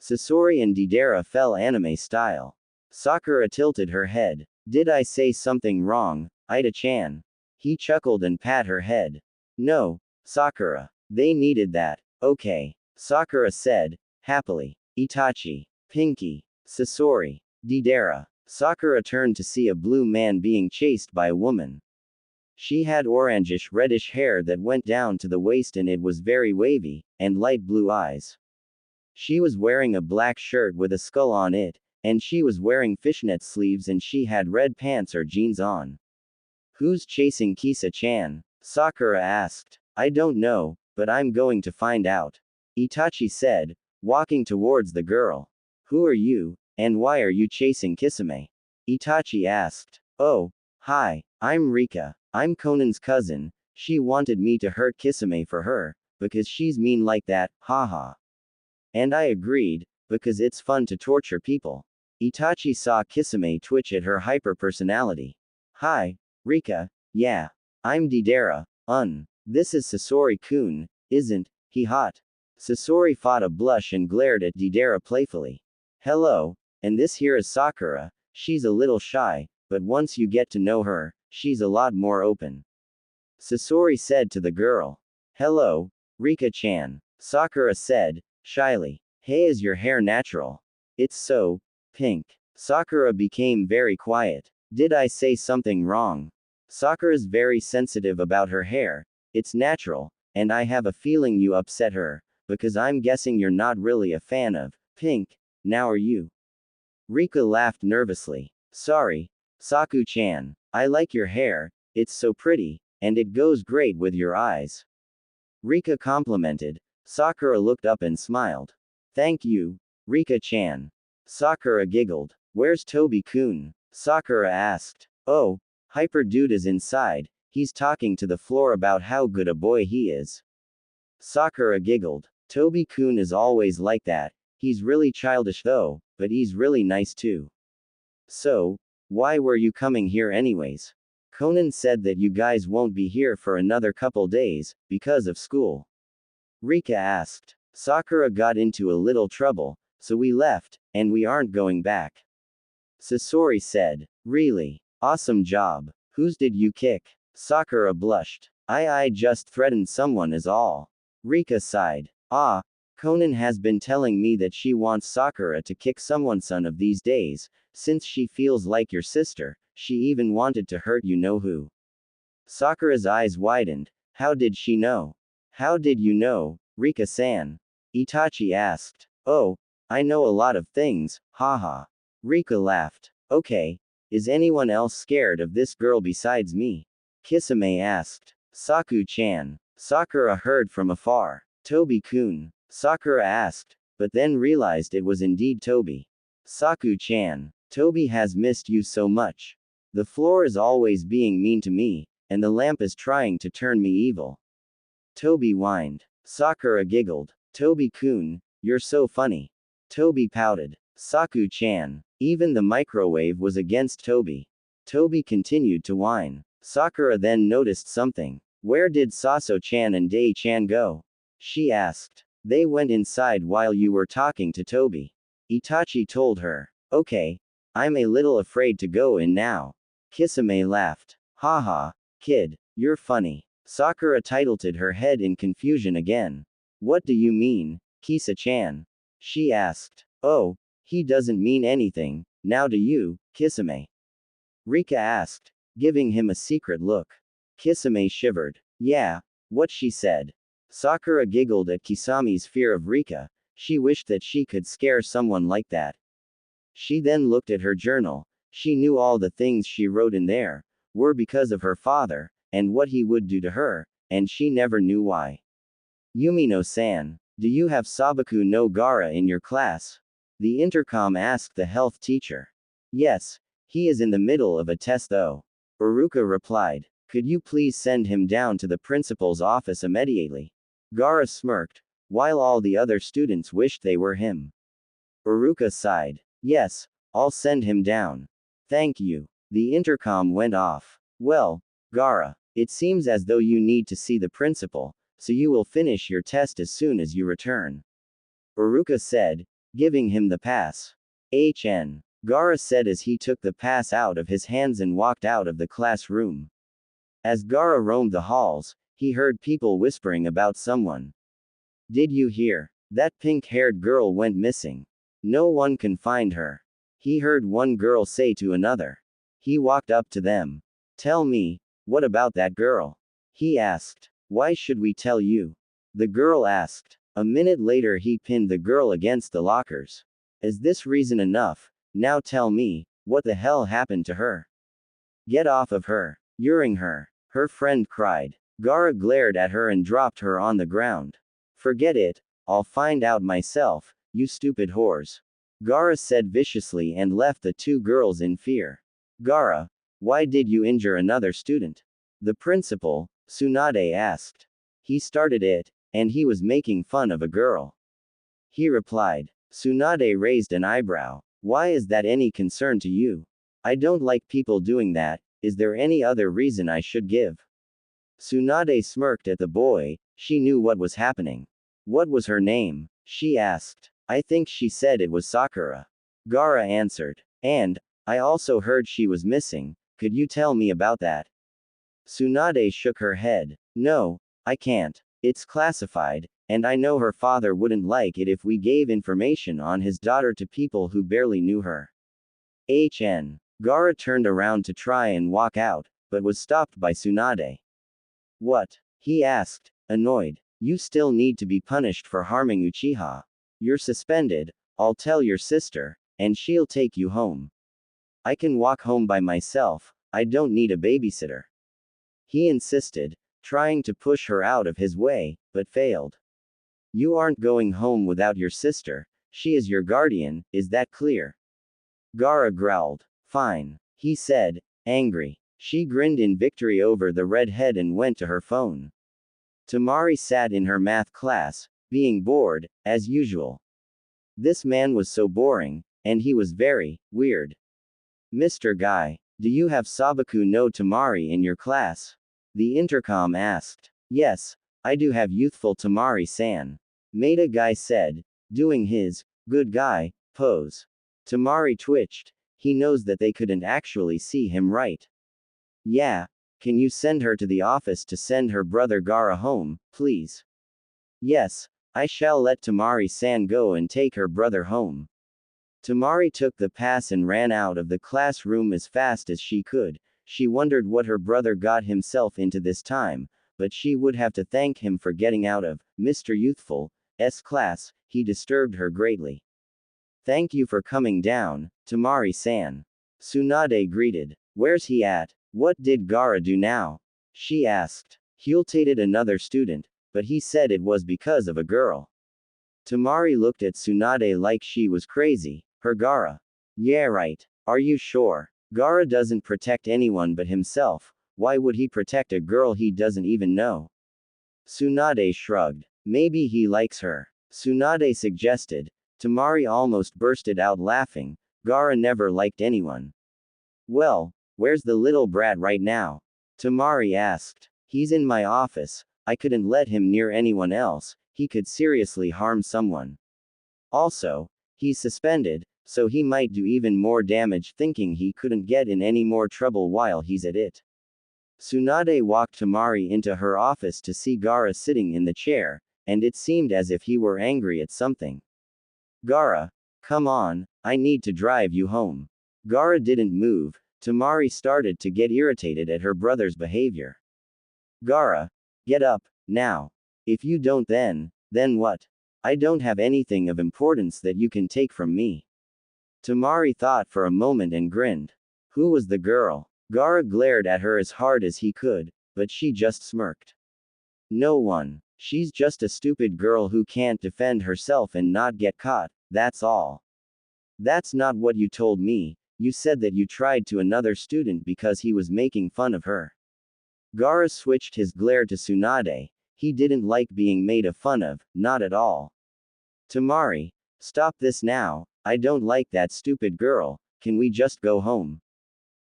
Sasori and Deidara fell anime style. Sakura tilted her head. Did I say something wrong, Ida-chan? He chuckled and pat her head. No, Sakura. They needed that. Okay. Sakura said, happily. Itachi. Pinky. Sasori. Deidara. Sakura turned to see a blue man being chased by a woman. She had orangish reddish hair that went down to the waist and it was very wavy, and light blue eyes. She was wearing a black shirt with a skull on it, and she was wearing fishnet sleeves and she had red pants or jeans on. Who's chasing Kisa-chan? Sakura asked. I don't know, but I'm going to find out. Itachi said, walking towards the girl. Who are you, and why are you chasing Kisame? Itachi asked. Oh, hi, I'm Rika. I'm Conan's cousin. She wanted me to hurt Kisame for her, because she's mean like that, haha. And I agreed, because it's fun to torture people. Itachi saw Kisame twitch at her hyper-personality. Hi, Rika, yeah. I'm Deidara, This is Sasori-kun, isn't he hot? Sasori fought a blush and glared at Deidara playfully. Hello, and this here is Sakura, she's a little shy, but once you get to know her, she's a lot more open. Sasori said to the girl. Hello, Rika-chan, Sakura said, shyly. Hey, is your hair natural? It's so pink. Sakura became very quiet. Did I say something wrong? Sakura's very sensitive about her hair. It's natural, and I have a feeling you upset her, because I'm guessing you're not really a fan of pink, now are you? Rika laughed nervously. Sorry, Saku-chan. I like your hair, it's so pretty, and it goes great with your eyes. Rika complimented. Sakura looked up and smiled. Thank you, Rika-chan. Sakura giggled. Where's Tobi-kun? Sakura asked. Oh, Hyper Dude is inside, he's talking to the floor about how good a boy he is. Sakura giggled. Tobi-kun is always like that, he's really childish though, but he's really nice too. So, why were you coming here anyways? Conan said that you guys won't be here for another couple days, because of school. Rika asked. Sakura got into a little trouble, so we left, and we aren't going back. Sasori said. Really? Awesome job. Whose did you kick? Sakura blushed. I just threatened someone is all. Rika sighed. Ah, Conan has been telling me that she wants Sakura to kick someone son of these days, since she feels like your sister, she even wanted to hurt you know who. Sakura's eyes widened. How did she know? How did you know, Rika-san? Itachi asked. Oh, I know a lot of things, haha. Rika laughed. Okay. Is anyone else scared of this girl besides me? Kisame asked. Saku-chan. Sakura heard from afar. Tobi-kun. Sakura asked, but then realized it was indeed Tobi. Saku-chan. Tobi has missed you so much. The floor is always being mean to me, and the lamp is trying to turn me evil. Tobi whined. Sakura giggled. Tobi-kun, you're so funny. Tobi pouted. Saku-chan. Even the microwave was against Tobi. Tobi continued to whine. Sakura then noticed something. Where did Saso-chan and Dei-chan go? She asked. They went inside while you were talking to Tobi. Itachi told her. Okay. I'm a little afraid to go in now. Kisame laughed. Haha, kid, you're funny. Sakura tilted her head in confusion again. What do you mean, Kisa-chan? She asked. Oh, he doesn't mean anything, now do you, Kisame? Rika asked, giving him a secret look. Kisame shivered. Yeah, what she said. Sakura giggled at Kisame's fear of Rika, she wished that she could scare someone like that. She then looked at her journal, she knew all the things she wrote in there, were because of her father, and what he would do to her, and she never knew why. Yumino-san, do you have Sabaku no Gara in your class? The intercom asked the health teacher. Yes, he is in the middle of a test though. Uruka replied. Could you please send him down to the principal's office immediately? Gara smirked, while all the other students wished they were him. Uruka sighed. Yes, I'll send him down. Thank you. The intercom went off. Well, Gara, it seems as though you need to see the principal, so you will finish your test as soon as you return. Uruka said, giving him the pass. HN. Gara said as he took the pass out of his hands and walked out of the classroom. As Gara roamed the halls, he heard people whispering about someone. Did you hear? That pink-haired girl went missing. No one can find her. He heard one girl say to another. He walked up to them. Tell me, what about that girl? He asked. Why should we tell you? The girl asked. A minute later he pinned the girl against the lockers. Is this reason enough? Now tell me, what the hell happened to her? Get off of her. You're her. Her friend cried. Gara glared at her and dropped her on the ground. Forget it, I'll find out myself, you stupid whores. Gaara said viciously and left the two girls in fear. Gaara, why did you injure another student? The principal, Tsunade asked. He started it, and he was making fun of a girl. He replied. Tsunade raised an eyebrow. Why is that any concern to you? I don't like people doing that, is there any other reason I should give? Tsunade smirked at the boy, she knew what was happening. What was her name? She asked. I think she said it was Sakura. Gaara answered. And, I also heard she was missing, could you tell me about that? Tsunade shook her head. No, I can't. It's classified, and I know her father wouldn't like it if we gave information on his daughter to people who barely knew her. Gaara turned around to try and walk out, but was stopped by Tsunade. What? He asked, annoyed. You still need to be punished for harming Uchiha. You're suspended, I'll tell your sister, and she'll take you home. I can walk home by myself, I don't need a babysitter. He insisted, trying to push her out of his way, but failed. You aren't going home without your sister, she is your guardian, is that clear? Gaara growled. Fine, he said, angry. She grinned in victory over the redhead and went to her phone. Temari sat in her math class, being bored, as usual. This man was so boring, and he was very weird. Mr. Guy, do you have Sabaku no Temari in your class? The intercom asked. Yes, I do have youthful Temari-san. Maida Guy said, doing his good guy pose. Temari twitched. He knows that they couldn't actually see him right. Yeah, can you send her to the office to send her brother Gaara home, please? Yes, I shall let Temari-san go and take her brother home. Temari took the pass and ran out of the classroom as fast as she could. She wondered what her brother got himself into this time, but she would have to thank him for getting out of Mr. Youthful's class. He disturbed her greatly. Thank you for coming down, Temari-san. Tsunade greeted. Where's he at? What did Gaara do now? She asked. He ultated another student, but he said it was because of a girl. Temari looked at Tsunade like she was crazy. Her Gaara. Yeah, right. Are you sure? Gaara doesn't protect anyone but himself. Why would he protect a girl he doesn't even know? Tsunade shrugged. Maybe he likes her. Tsunade suggested. Temari almost bursted out laughing. Gaara never liked anyone. Well, where's the little brat right now? Temari asked. He's in my office. I couldn't let him near anyone else, he could seriously harm someone. Also, he's suspended, so he might do even more damage thinking he couldn't get in any more trouble while he's at it. Tsunade walked Temari into her office to see Gaara sitting in the chair, and it seemed as if he were angry at something. Gaara, come on, I need to drive you home. Gaara didn't move. Temari started to get irritated at her brother's behavior. Gaara, get up, now. If you don't then what? I don't have anything of importance that you can take from me. Temari thought for a moment and grinned. Who was the girl? Gaara glared at her as hard as he could, but she just smirked. No one. She's just a stupid girl who can't defend herself and not get caught, that's all. That's not what you told me, you said that you tried to another student because he was making fun of her. Gaara switched his glare to Tsunade. He didn't like being made fun of, not at all. Temari, stop this now, I don't like that stupid girl, can we just go home?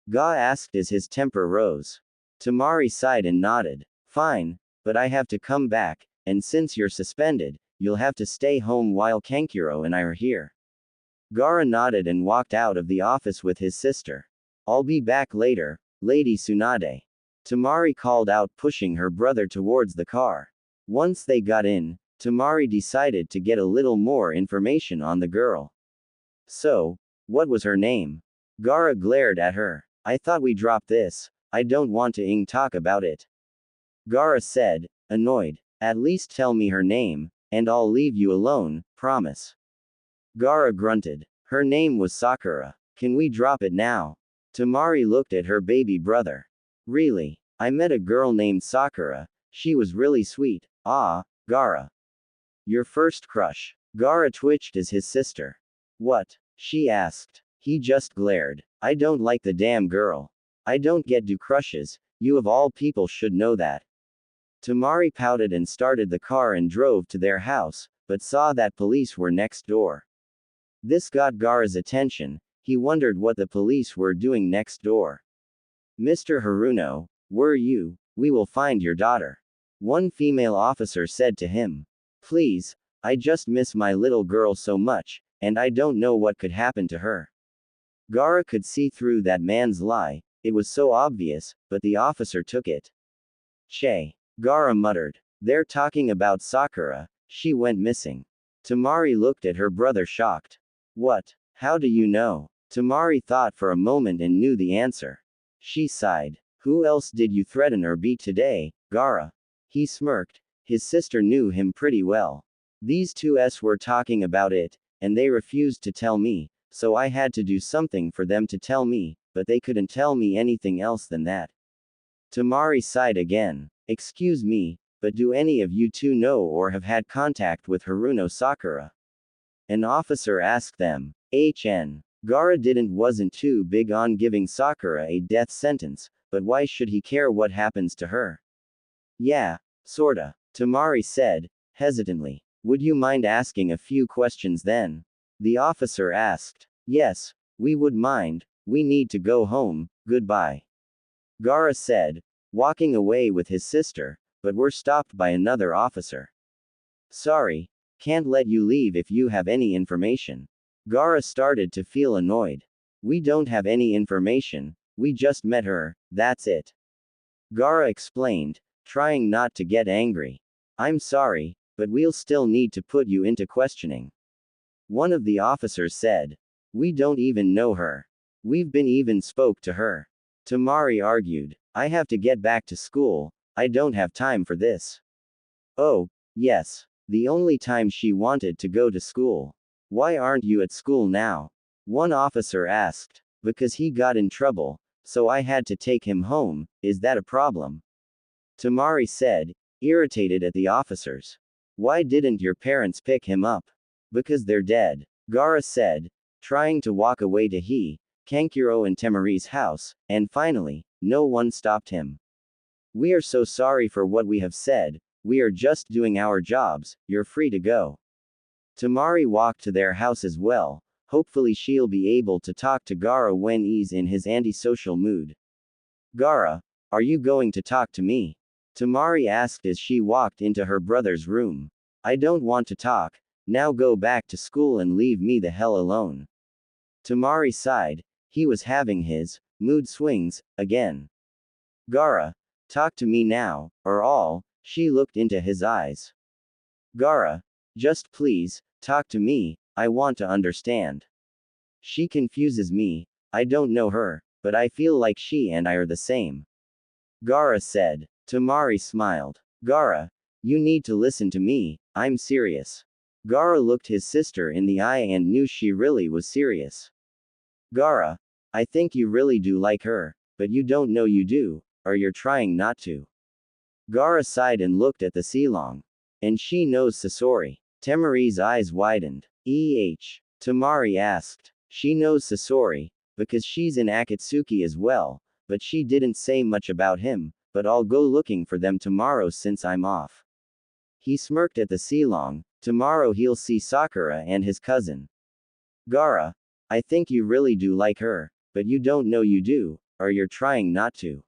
Ga asked as his temper rose. Temari sighed and nodded. Fine, but I have to come back, and since you're suspended, you'll have to stay home while Kankuro and I are here. Gaara nodded and walked out of the office with his sister. I'll be back later, Lady Tsunade. Temari called out, pushing her brother towards the car. Once they got in, Temari decided to get a little more information on the girl. So, what was her name? Gaara glared at her. I thought we dropped this, I don't want to talk about it. Gaara said, annoyed. At least tell me her name, and I'll leave you alone, promise. Gaara grunted. Her name was Sakura. Can we drop it now? Temari looked at her baby brother. Really? I met a girl named Sakura, she was really sweet. Ah, Gaara. Your first crush. Gaara twitched as his sister. What? She asked. He just glared. I don't like the damn girl. I don't get do crushes, you of all people should know that. Tamari pouted and started the car and drove to their house, but saw that police were next door. This got Gaara's attention. He wondered what the police were doing next door. Mr. Haruno, were you? We will find your daughter. One female officer said to him. Please, I just miss my little girl so much, and I don't know what could happen to her. Gaara could see through that man's lie, it was so obvious, but the officer took it. Che. Gaara muttered. They're talking about Sakura, she went missing. Tamari looked at her brother shocked. What? How do you know? Tamari thought for a moment and knew the answer. She sighed. Who else did you threaten or beat today, Gaara? He smirked. His sister knew him pretty well. These two were talking about it, and they refused to tell me, so I had to do something for them to tell me, but they couldn't tell me anything else than that. Tamari sighed again. Excuse me, but do any of you two know or have had contact with Haruno Sakura? An officer asked them. HN. Gaara wasn't too big on giving Sakura a death sentence, but why should he care what happens to her? Yeah, sorta, Tamari said, hesitantly. Would you mind asking a few questions then? The officer asked. Yes, we would mind, we need to go home, goodbye. Gaara said, walking away with his sister, but were stopped by another officer. Sorry, can't let you leave if you have any information. Gaara started to feel annoyed. We don't have any information, we just met her, that's it. Gaara explained, trying not to get angry. I'm sorry, but we'll still need to put you into questioning. One of the officers said. We don't even know her. We've been even spoke to her. Tamari argued. I have to get back to school, I don't have time for this. Oh, yes. The only time she wanted to go to school. Why aren't you at school now? One officer asked. Because he got in trouble, so I had to take him home, is that a problem? Tamari said, irritated at the officers. Why didn't your parents pick him up? Because they're dead. Gaara said, trying to walk away to Kankuro and Temari's house, and finally, no one stopped him. We are so sorry for what we have said, we are just doing our jobs, you're free to go. Tamari walked to their house as well, hopefully she'll be able to talk to Gaara when he's in his antisocial mood. Gaara, are you going to talk to me? Tamari asked as she walked into her brother's room. I don't want to talk, now go back to school and leave me the hell alone. Tamari sighed, he was having his mood swings again. Gaara, talk to me now, or all, she looked into his eyes. Gaara, just please, talk to me, I want to understand. She confuses me, I don't know her, but I feel like she and I are the same. Gaara said. Tamari smiled. Gaara, you need to listen to me, I'm serious. Gaara looked his sister in the eye and knew she really was serious. Gaara, I think you really do like her, but you don't know you do, or you're trying not to. Gaara sighed and looked at the Silong. And she knows Sasori. Temari's eyes widened. Tamari asked. She knows Sasori, because she's in Akatsuki as well, but she didn't say much about him, but I'll go looking for them tomorrow since I'm off. He smirked at the Silong. Tomorrow he'll see Sakura and his cousin. Gaara, I think you really do like her, but you don't know you do, or you're trying not to.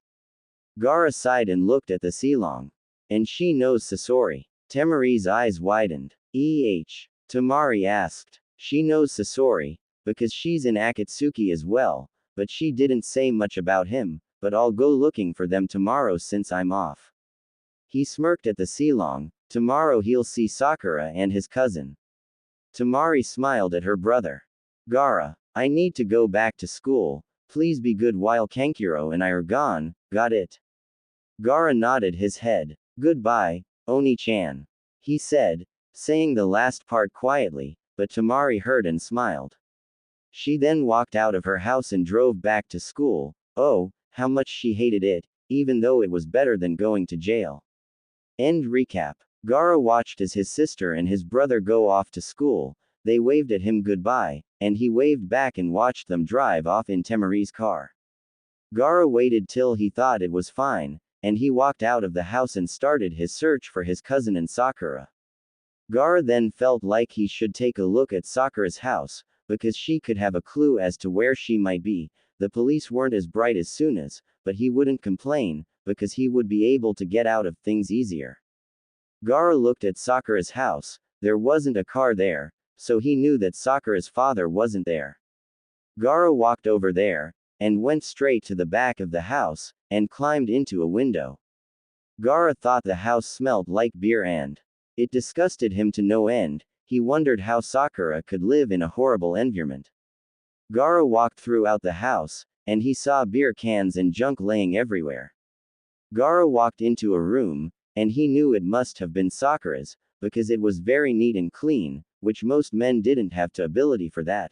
Gaara sighed and looked at the Silong. And she knows Sasori. Temari's eyes widened. Tamari asked. She knows Sasori, because she's in Akatsuki as well, but she didn't say much about him, but I'll go looking for them tomorrow since I'm off. He smirked at the Silong. Tomorrow he'll see Sakura and his cousin. Tamari smiled at her brother. Gaara, I need to go back to school, please be good while Kankuro and I are gone, got it? Gaara nodded his head. Goodbye, Oni-chan. He said, saying the last part quietly, but Tamari heard and smiled. She then walked out of her house and drove back to school. Oh, how much she hated it, even though it was better than going to jail. End recap. Gaara watched as his sister and his brother go off to school. They waved at him goodbye, and he waved back and watched them drive off in Temari's car. Gaara waited till he thought it was fine, and he walked out of the house and started his search for his cousin and Sakura. Gaara then felt like he should take a look at Sakura's house, because she could have a clue as to where she might be. The police weren't as bright as Suna's, but he wouldn't complain, because he would be able to get out of things easier. Gaara looked at Sakura's house. There wasn't a car there, so he knew that Sakura's father wasn't there. Gaara walked over there, and went straight to the back of the house, and climbed into a window. Gaara thought the house smelled like beer and it disgusted him to no end. He wondered how Sakura could live in a horrible environment. Gaara walked throughout the house, and he saw beer cans and junk laying everywhere. Gaara walked into a room, and he knew it must have been Sakura's, because it was very neat and clean, which most men didn't have the ability for that.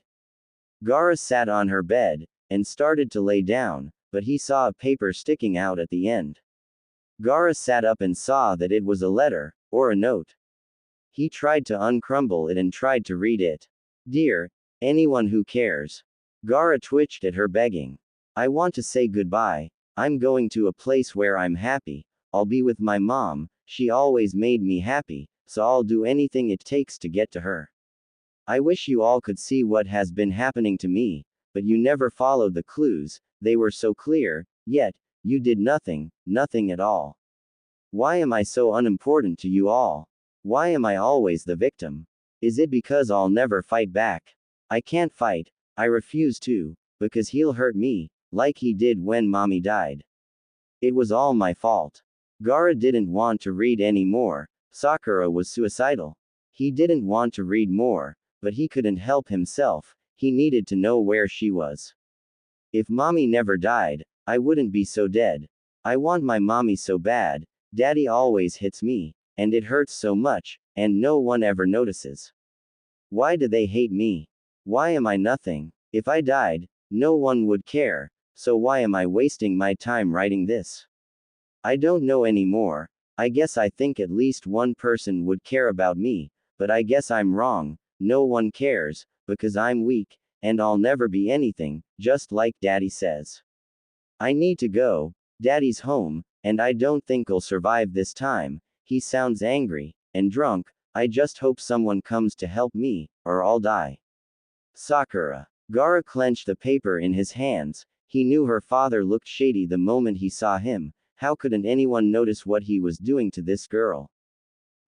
Gaara sat on her bed, and started to lay down, but he saw a paper sticking out at the end. Gaara sat up and saw that it was a letter, or a note. He tried to uncrumble it and tried to read it. Dear, anyone who cares. Gaara twitched at her begging. I want to say goodbye. I'm going to a place where I'm happy. I'll be with my mom. She always made me happy, so I'll do anything it takes to get to her. I wish you all could see what has been happening to me, but you never followed the clues. They were so clear, yet you did nothing, nothing at all. Why am I so unimportant to you all? Why am I always the victim? Is it because I'll never fight back? I can't fight. I refuse to, because he'll hurt me, like he did when mommy died. It was all my fault. Gaara didn't want to read any more. Sakura was suicidal. He didn't want to read more, but he couldn't help himself. He needed to know where she was. If mommy never died, I wouldn't be so dead. I want my mommy so bad. Daddy always hits me, and it hurts so much, and no one ever notices. Why do they hate me? Why am I nothing? If I died, no one would care, so why am I wasting my time writing this? I don't know anymore. I guess I think at least one person would care about me, but I guess I'm wrong. No one cares, because I'm weak, and I'll never be anything, just like Daddy says. I need to go. Daddy's home, and I don't think I'll survive this time. He sounds angry and drunk. I just hope someone comes to help me, or I'll die. Sakura. Gaara clenched the paper in his hands. He knew her father looked shady the moment he saw him. How couldn't anyone notice what he was doing to this girl?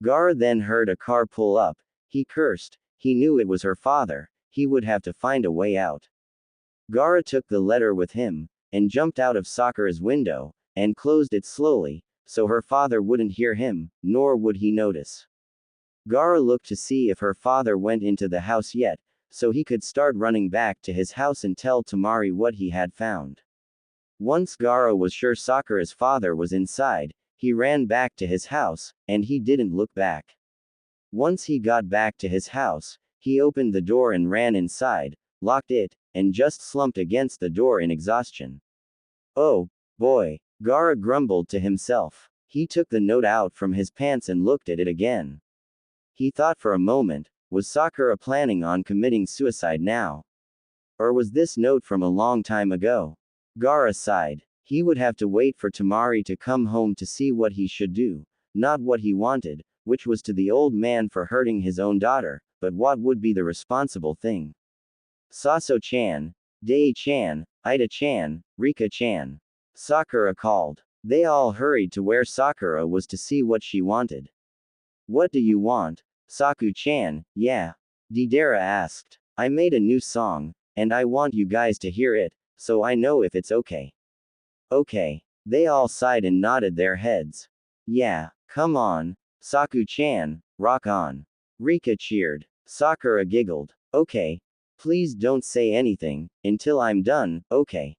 Gaara then heard a car pull up. He cursed. He knew it was her father. He would have to find a way out. Gaara took the letter with him, and jumped out of Sakura's window, and closed it slowly, so her father wouldn't hear him, nor would he notice. Gaara looked to see if her father went into the house yet, so he could start running back to his house and tell Temari what he had found. Once Gaara was sure Sakura's father was inside, he ran back to his house, and he didn't look back. Once he got back to his house, he opened the door and ran inside, locked it, and just slumped against the door in exhaustion. Oh, boy, Gaara grumbled to himself. He took the note out from his pants and looked at it again. He thought for a moment, was Sakura planning on committing suicide now? Or was this note from a long time ago? Gaara sighed. He would have to wait for Temari to come home to see what he should do, not what he wanted, which was to the old man for hurting his own daughter, but what would be the responsible thing. Saso-chan, Dei-chan, Ida-chan, Rika-chan. Sakura called. They all hurried to where Sakura was to see what she wanted. What do you want? Saku-chan, yeah. Deidara asked. I made a new song, and I want you guys to hear it, so I know if it's okay. Okay. They all sighed and nodded their heads. Yeah, come on. Saku-chan, rock on. Rika cheered. Sakura giggled. Okay. Please don't say anything, until I'm done, okay.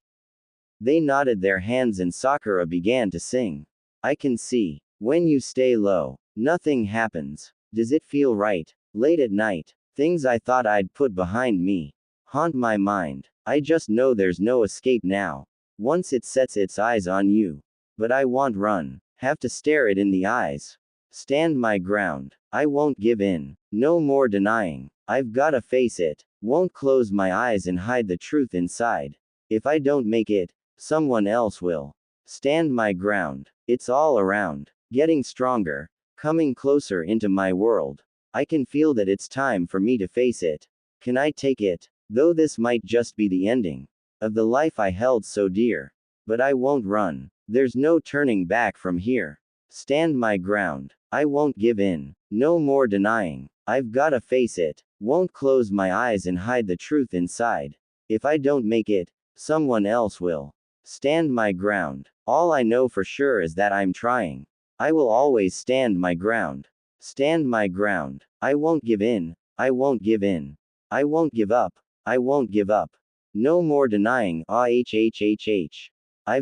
They nodded their hands and Sakura began to sing. I can see. When you stay low, nothing happens. Does it feel right? Late at night, things I thought I'd put behind me haunt my mind. I just know there's no escape now. Once it sets its eyes on you. But I won't run. Have to stare it in the eyes. Stand my ground. I won't give in. No more denying. I've gotta face it. Won't close my eyes and hide the truth inside. If I don't make it, someone else will. Stand my ground. It's all around. Getting stronger. Coming closer into my world. I can feel that it's time for me to face it. Can I take it? Though this might just be the ending of the life I held so dear. But I won't run. There's no turning back from here. Stand my ground. I won't give in. No more denying. I've gotta face it. Won't close my eyes and hide the truth inside. If I don't make it, someone else will. Stand my ground. All I know for sure is that I'm trying. I will always stand my ground. Stand my ground. I won't give in. I won't give in. I won't give up. I won't give up. No more denying. I've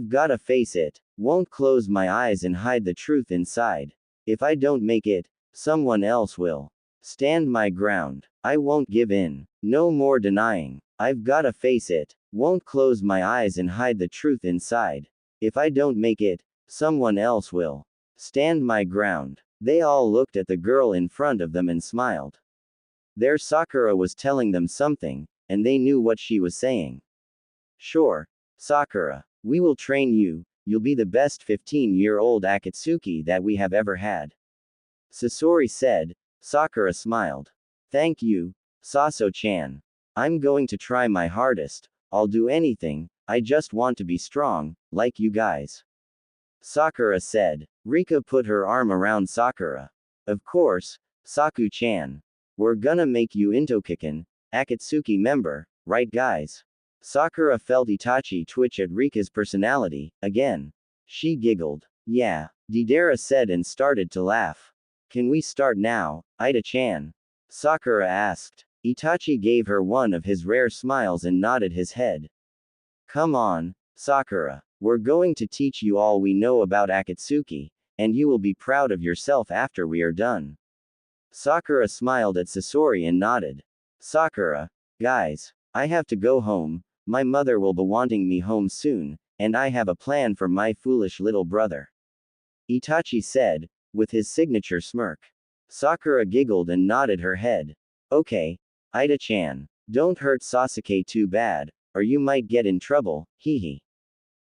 gotta face it. Won't close my eyes and hide the truth inside. If I don't make it, someone else will. Stand my ground. I won't give in. No more denying. I've gotta face it. Won't close my eyes and hide the truth inside. If I don't make it, someone else will. Stand my ground. They all looked at the girl in front of them and smiled. Their Sakura was telling them something, and they knew what she was saying. Sure, Sakura. We will train you. You'll be the best 15-year-old Akatsuki that we have ever had. Sasori said. Sakura smiled. Thank you, Saso-chan. I'm going to try my hardest. I'll do anything. I just want to be strong, like you guys. Sakura said. Rika put her arm around Sakura. Of course, Saku-chan. We're gonna make you Intokiken, Akatsuki member, right guys? Sakura felt Itachi twitch at Rika's personality, again. She giggled. Yeah, Deidara said and started to laugh. Can we start now, Ida-chan? Sakura asked. Itachi gave her one of his rare smiles and nodded his head. Come on, Sakura. We're going to teach you all we know about Akatsuki, and you will be proud of yourself after we are done. Sakura smiled at Sasori and nodded. Sakura, guys, I have to go home. My mother will be wanting me home soon, and I have a plan for my foolish little brother. Itachi said, with his signature smirk. Sakura giggled and nodded her head. Okay, Ida-chan, don't hurt Sasuke too bad, or you might get in trouble, hehe.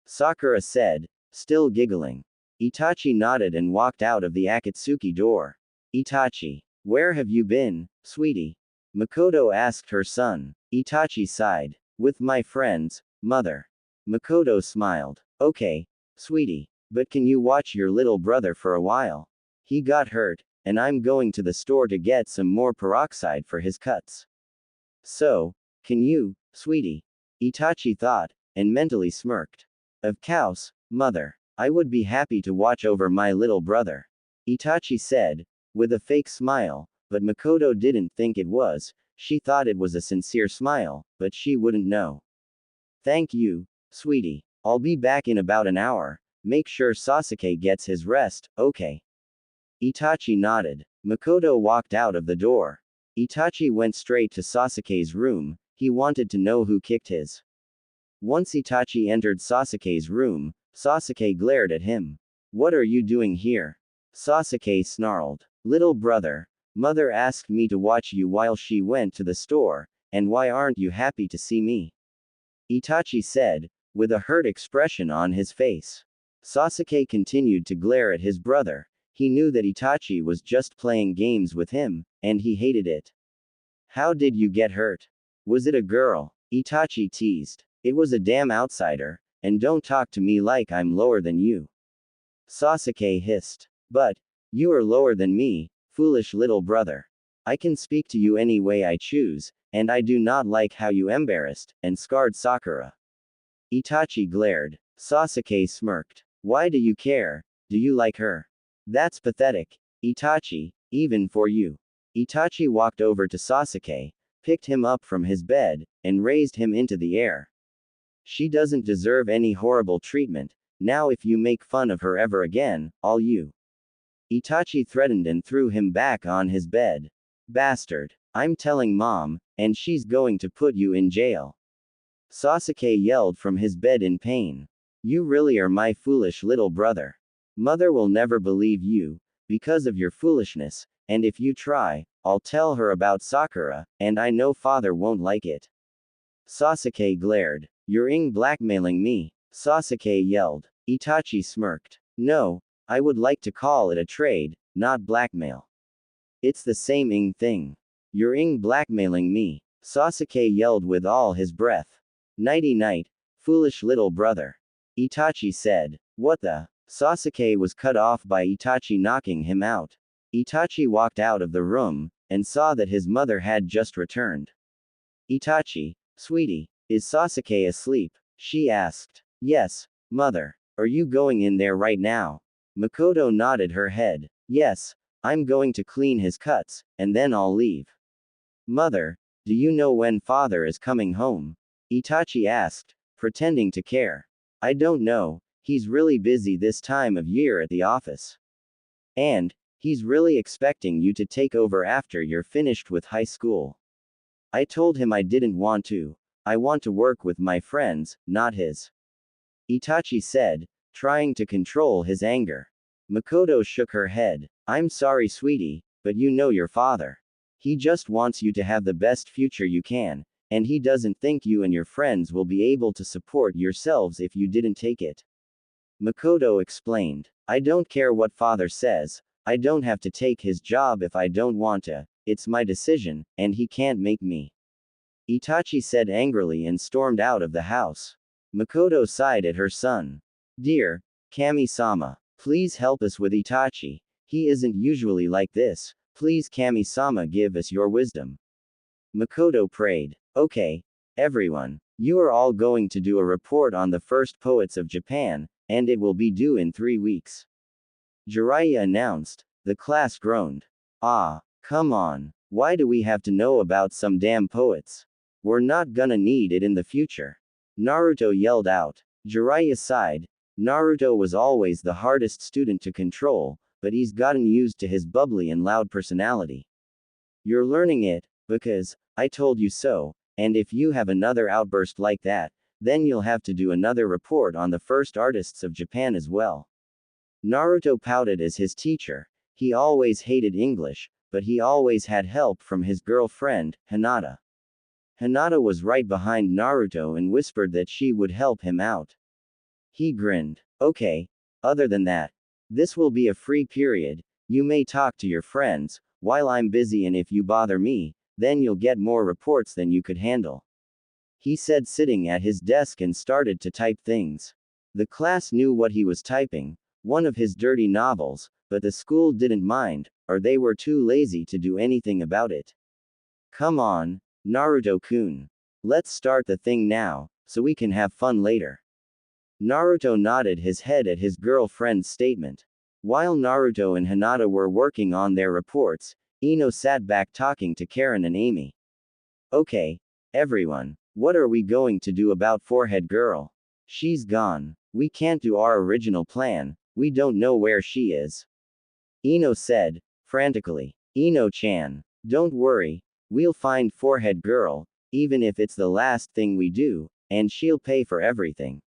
Sakura said, still giggling. Itachi nodded and walked out of the Akatsuki door. Itachi, where have you been, sweetie? Makoto asked her son. Itachi sighed. With my friends, mother. Makoto smiled. Okay, sweetie, but can you watch your little brother for a while? He got hurt, and I'm going to the store to get some more peroxide for his cuts. So, can you, sweetie? Itachi thought, and mentally smirked. Of course, mother. I would be happy to watch over my little brother. Itachi said, with a fake smile, but Makoto didn't think it was. She thought it was a sincere smile, but she wouldn't know. Thank you, sweetie. I'll be back in about an hour. Make sure Sasuke gets his rest, okay? Itachi nodded. Makoto walked out of the door. Itachi went straight to Sasuke's room. He wanted to know who kicked his. Once Itachi entered Sasuke's room, Sasuke glared at him. What are you doing here? Sasuke snarled. Little brother, mother asked me to watch you while she went to the store, and why aren't you happy to see me? Itachi said, with a hurt expression on his face. Sasuke continued to glare at his brother. He knew that Itachi was just playing games with him, and he hated it. How did you get hurt? Was it a girl? Itachi teased. It was a damn outsider, and don't talk to me like I'm lower than you. Sasuke hissed. But, you are lower than me, foolish little brother. I can speak to you any way I choose, and I do not like how you embarrassed and scarred Sakura. Itachi glared. Sasuke smirked. Why do you care? Do you like her? That's pathetic, Itachi, even for you. Itachi walked over to Sasuke, picked him up from his bed, and raised him into the air. She doesn't deserve any horrible treatment. Now if you make fun of her ever again, I'll you. Itachi threatened and threw him back on his bed. Bastard. I'm telling mom, and she's going to put you in jail. Sasuke yelled from his bed in pain. You really are my foolish little brother. Mother will never believe you, because of your foolishness, and if you try, I'll tell her about Sakura, and I know father won't like it. Sasuke glared. You're blackmailing me, Sasuke yelled. Itachi smirked. No, I would like to call it a trade, not blackmail. It's the same thing. You're blackmailing me, Sasuke yelled with all his breath. Nighty night, foolish little brother. Itachi said. What the? Sasuke was cut off by Itachi knocking him out. Itachi walked out of the room, and saw that his mother had just returned. Itachi, sweetie, is Sasuke asleep? She asked. Yes, mother. Are you going in there right now? Makoto nodded her head. Yes, I'm going to clean his cuts, and then I'll leave. Mother, do you know when father is coming home? Itachi asked, pretending to care. I don't know, he's really busy this time of year at the office. And, he's really expecting you to take over after you're finished with high school. I told him I didn't want to. I want to work with my friends, not his. Itachi said, trying to control his anger. Makoto shook her head. I'm sorry, sweetie, but you know your father. He just wants you to have the best future you can, and he doesn't think you and your friends will be able to support yourselves if you didn't take it. Makoto explained. I don't care what father says, I don't have to take his job if I don't want to, it's my decision, and he can't make me. Itachi said angrily and stormed out of the house. Makoto sighed at her son. Dear Kami-sama, please help us with Itachi. He isn't usually like this. Please Kami-sama, give us your wisdom. Makoto prayed. Okay, everyone. You are all going to do a report on the first poets of Japan, and it will be due in 3 weeks. Jiraiya announced. The class groaned. Ah, come on. Why do we have to know about some damn poets? We're not gonna need it in the future. Naruto yelled out. Jiraiya sighed. Naruto was always the hardest student to control, but he's gotten used to his bubbly and loud personality. You're learning it, because I told you so, and if you have another outburst like that, then you'll have to do another report on the first artists of Japan as well. Naruto pouted as his teacher. He always hated English, but he always had help from his girlfriend, Hinata. Hinata was right behind Naruto and whispered that she would help him out. He grinned. Okay, other than that, this will be a free period, you may talk to your friends, while I'm busy, and if you bother me, then you'll get more reports than you could handle. He said, sitting at his desk, and started to type things. The class knew what he was typing, one of his dirty novels, but the school didn't mind, or they were too lazy to do anything about it. Come on, Naruto-kun. Let's start the thing now, so we can have fun later. Naruto nodded his head at his girlfriend's statement. While Naruto and Hinata were working on their reports, Ino sat back talking to Karen and Amy. Okay, everyone, what are we going to do about Forehead Girl? She's gone. We can't do our original plan, we don't know where she is. Ino said, frantically. Ino-chan, don't worry, we'll find Forehead Girl, even if it's the last thing we do, and she'll pay for everything.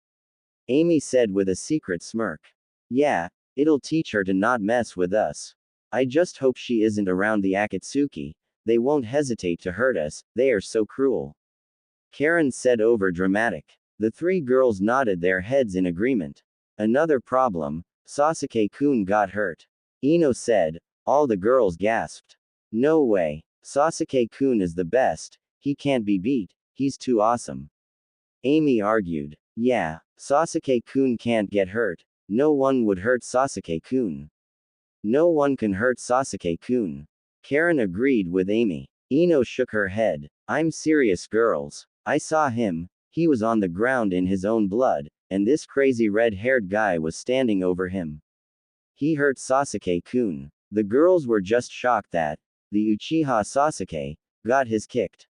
Amy said with a secret smirk. Yeah, it'll teach her to not mess with us. I just hope she isn't around the Akatsuki, they won't hesitate to hurt us, they are so cruel. Karen said over dramatic. The three girls nodded their heads in agreement. Another problem, Sasuke-kun got hurt. Ino said. All the girls gasped. No way. Sasuke-kun is the best, he can't be beat, he's too awesome. Amy argued. Yeah, Sasuke-kun can't get hurt. No one would hurt Sasuke-kun. No one can hurt Sasuke-kun. Karen agreed with Amy. Ino shook her head. I'm serious, girls. I saw him. He was on the ground in his own blood, and this crazy red-haired guy was standing over him. He hurt Sasuke-kun. The girls were just shocked that the Uchiha Sasuke got his kicked.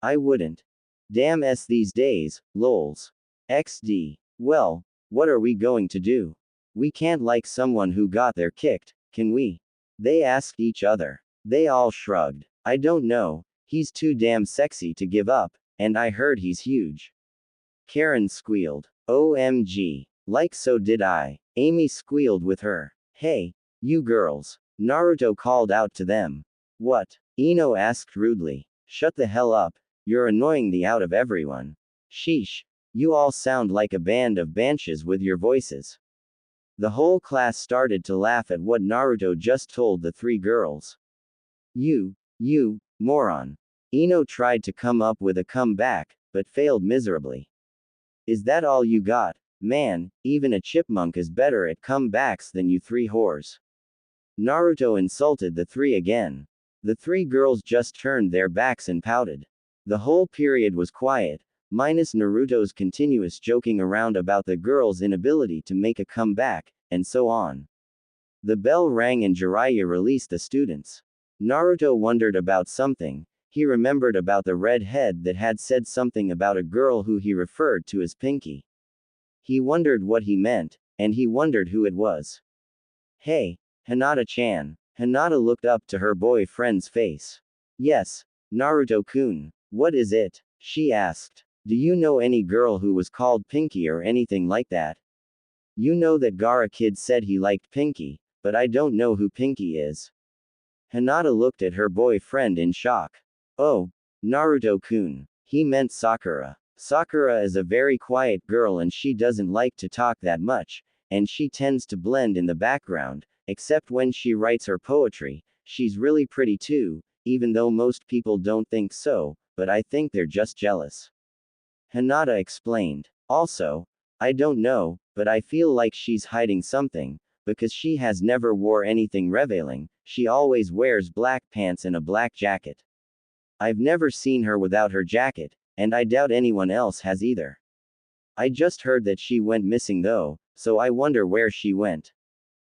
I wouldn't. Damn s these days, lols. XD. Well, what are we going to do? We can't like someone who got their kicked, can we? They asked each other. They all shrugged. I don't know, he's too damn sexy to give up, and I heard he's huge. Karen squealed. OMG. Like so did I. Amy squealed with her. Hey, You girls. Naruto called out to them. What? Ino asked rudely. Shut the hell up, you're annoying the out of everyone. Sheesh. You all sound like a band of banshees with your voices. The whole class started to laugh at what Naruto just told the three girls. You, moron. Ino tried to come up with a comeback, but failed miserably. Is that all you got? Man, even a chipmunk is better at comebacks than you three whores. Naruto insulted the three again. The three girls just turned their backs and pouted. The whole period was quiet, minus Naruto's continuous joking around about the girls' inability to make a comeback, and so on. The bell rang and Jiraiya released the students. Naruto wondered about something. He remembered about the red head that had said something about a girl who he referred to as Pinky. He wondered what he meant, and he wondered who it was. Hey, Hinata-chan. Hinata looked up to her boyfriend's face. Yes, Naruto-kun. What is it? She asked. Do you know any girl who was called Pinky or anything like that? You know that Gaara kid said he liked Pinky, but I don't know who Pinky is. Hinata looked at her boyfriend in shock. Oh, Naruto-kun. He meant Sakura. Sakura is a very quiet girl and she doesn't like to talk that much, and she tends to blend in the background, except when she writes her poetry. She's really pretty too, even though most people don't think so, but I think they're just jealous. Hinata explained. Also, I don't know, but I feel like she's hiding something, because she has never wore anything revealing, she always wears black pants and a black jacket. I've never seen her without her jacket, and I doubt anyone else has either. I just heard that she went missing though, so I wonder where she went.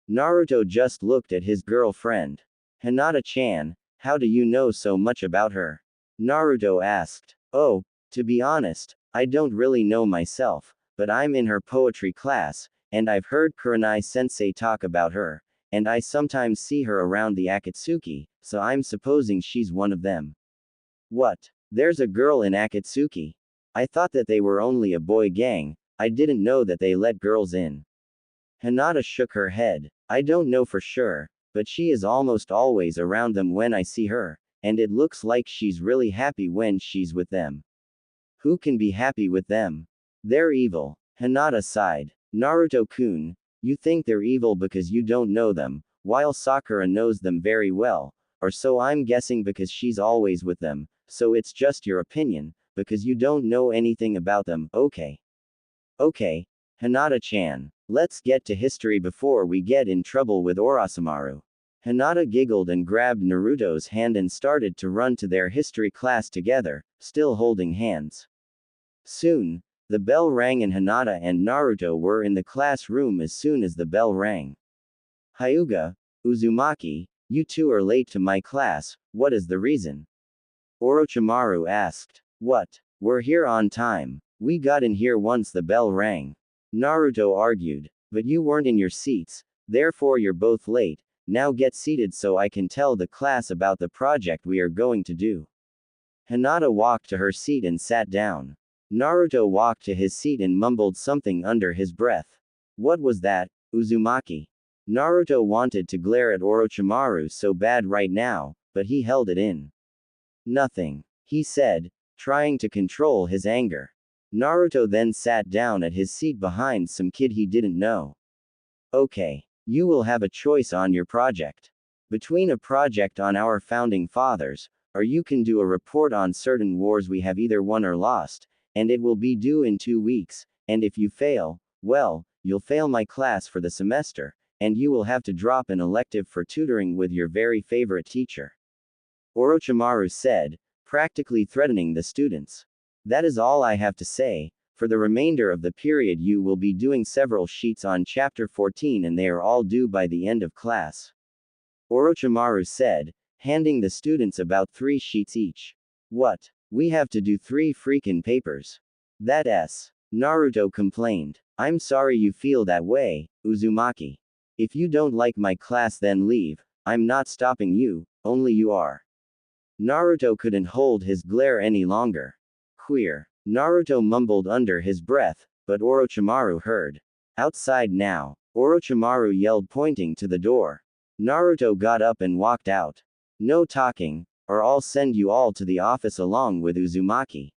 Naruto just looked at his girlfriend. Hinata-chan, how do you know so much about her? Naruto asked. Oh, to be honest, I don't really know myself, but I'm in her poetry class, and I've heard Kurenai-sensei talk about her, and I sometimes see her around the Akatsuki, so I'm supposing she's one of them. What? There's a girl in Akatsuki? I thought that they were only a boy gang, I didn't know that they let girls in. Hinata shook her head. I don't know for sure, but she is almost always around them when I see her, and it looks like she's really happy when she's with them. Who can be happy with them? They're evil. Hinata sighed. Naruto-kun, you think they're evil because you don't know them, while Sakura knows them very well, or so I'm guessing because she's always with them, so it's just your opinion, because you don't know anything about them, okay? Okay, Hinata-chan, let's get to history before we get in trouble with Orochimaru. Hinata giggled and grabbed Naruto's hand and started to run to their history class together, still holding hands. Soon, the bell rang and Hinata and Naruto were in the classroom as soon as the bell rang. Hyuga, Uzumaki, you two are late to my class, what is the reason? Orochimaru asked. What? We're here on time. We got in here once the bell rang. Naruto argued. But you weren't in your seats, therefore you're both late. Now get seated so I can tell the class about the project we are going to do. Hinata walked to her seat and sat down. Naruto walked to his seat and mumbled something under his breath. What was that, Uzumaki? Naruto wanted to glare at Orochimaru so bad right now, but he held it in. Nothing, he said, trying to control his anger. Naruto then sat down at his seat behind some kid he didn't know. Okay, you will have a choice on your project. Between a project on our founding fathers, or you can do a report on certain wars we have either won or lost, and it will be due in 2 weeks, and if you fail, well, you'll fail my class for the semester, and you will have to drop an elective for tutoring with your very favorite teacher. Orochimaru said, practically threatening the students. That is all I have to say. For the remainder of the period you will be doing several sheets on chapter 14 and they are all due by the end of class. Orochimaru said, handing the students about 3 sheets each. What? We have to do 3 freaking papers. That's. Naruto complained. I'm sorry you feel that way, Uzumaki. If you don't like my class then leave, I'm not stopping you, only you are. Naruto couldn't hold his glare any longer. Queer. Naruto mumbled under his breath, but Orochimaru heard. Outside now. Orochimaru yelled pointing to the door. Naruto got up and walked out. No talking, or I'll send you all to the office along with Uzumaki.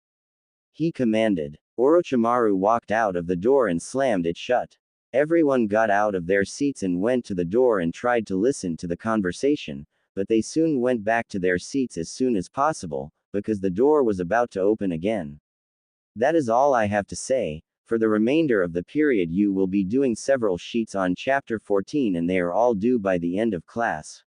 He commanded. Orochimaru walked out of the door and slammed it shut. Everyone got out of their seats and went to the door and tried to listen to the conversation, but they soon went back to their seats as soon as possible, because the door was about to open again. That is all I have to say. For the remainder of the period you will be doing several sheets on chapter 14 and they are all due by the end of class.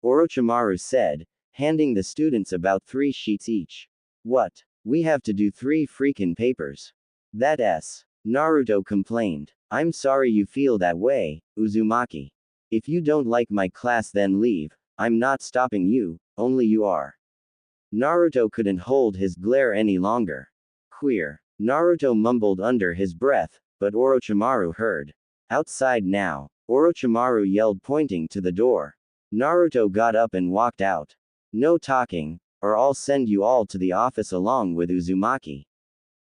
Orochimaru said, handing the students about 3 sheets each. What? We have to do 3 freaking papers. That's. Naruto complained. I'm sorry you feel that way, Uzumaki. If you don't like my class then leave, I'm not stopping you, only you are. Naruto couldn't hold his glare any longer. Queer. Naruto mumbled under his breath, but Orochimaru heard. Outside now, Orochimaru yelled pointing to the door. Naruto got up and walked out. No talking, or I'll send you all to the office along with Uzumaki.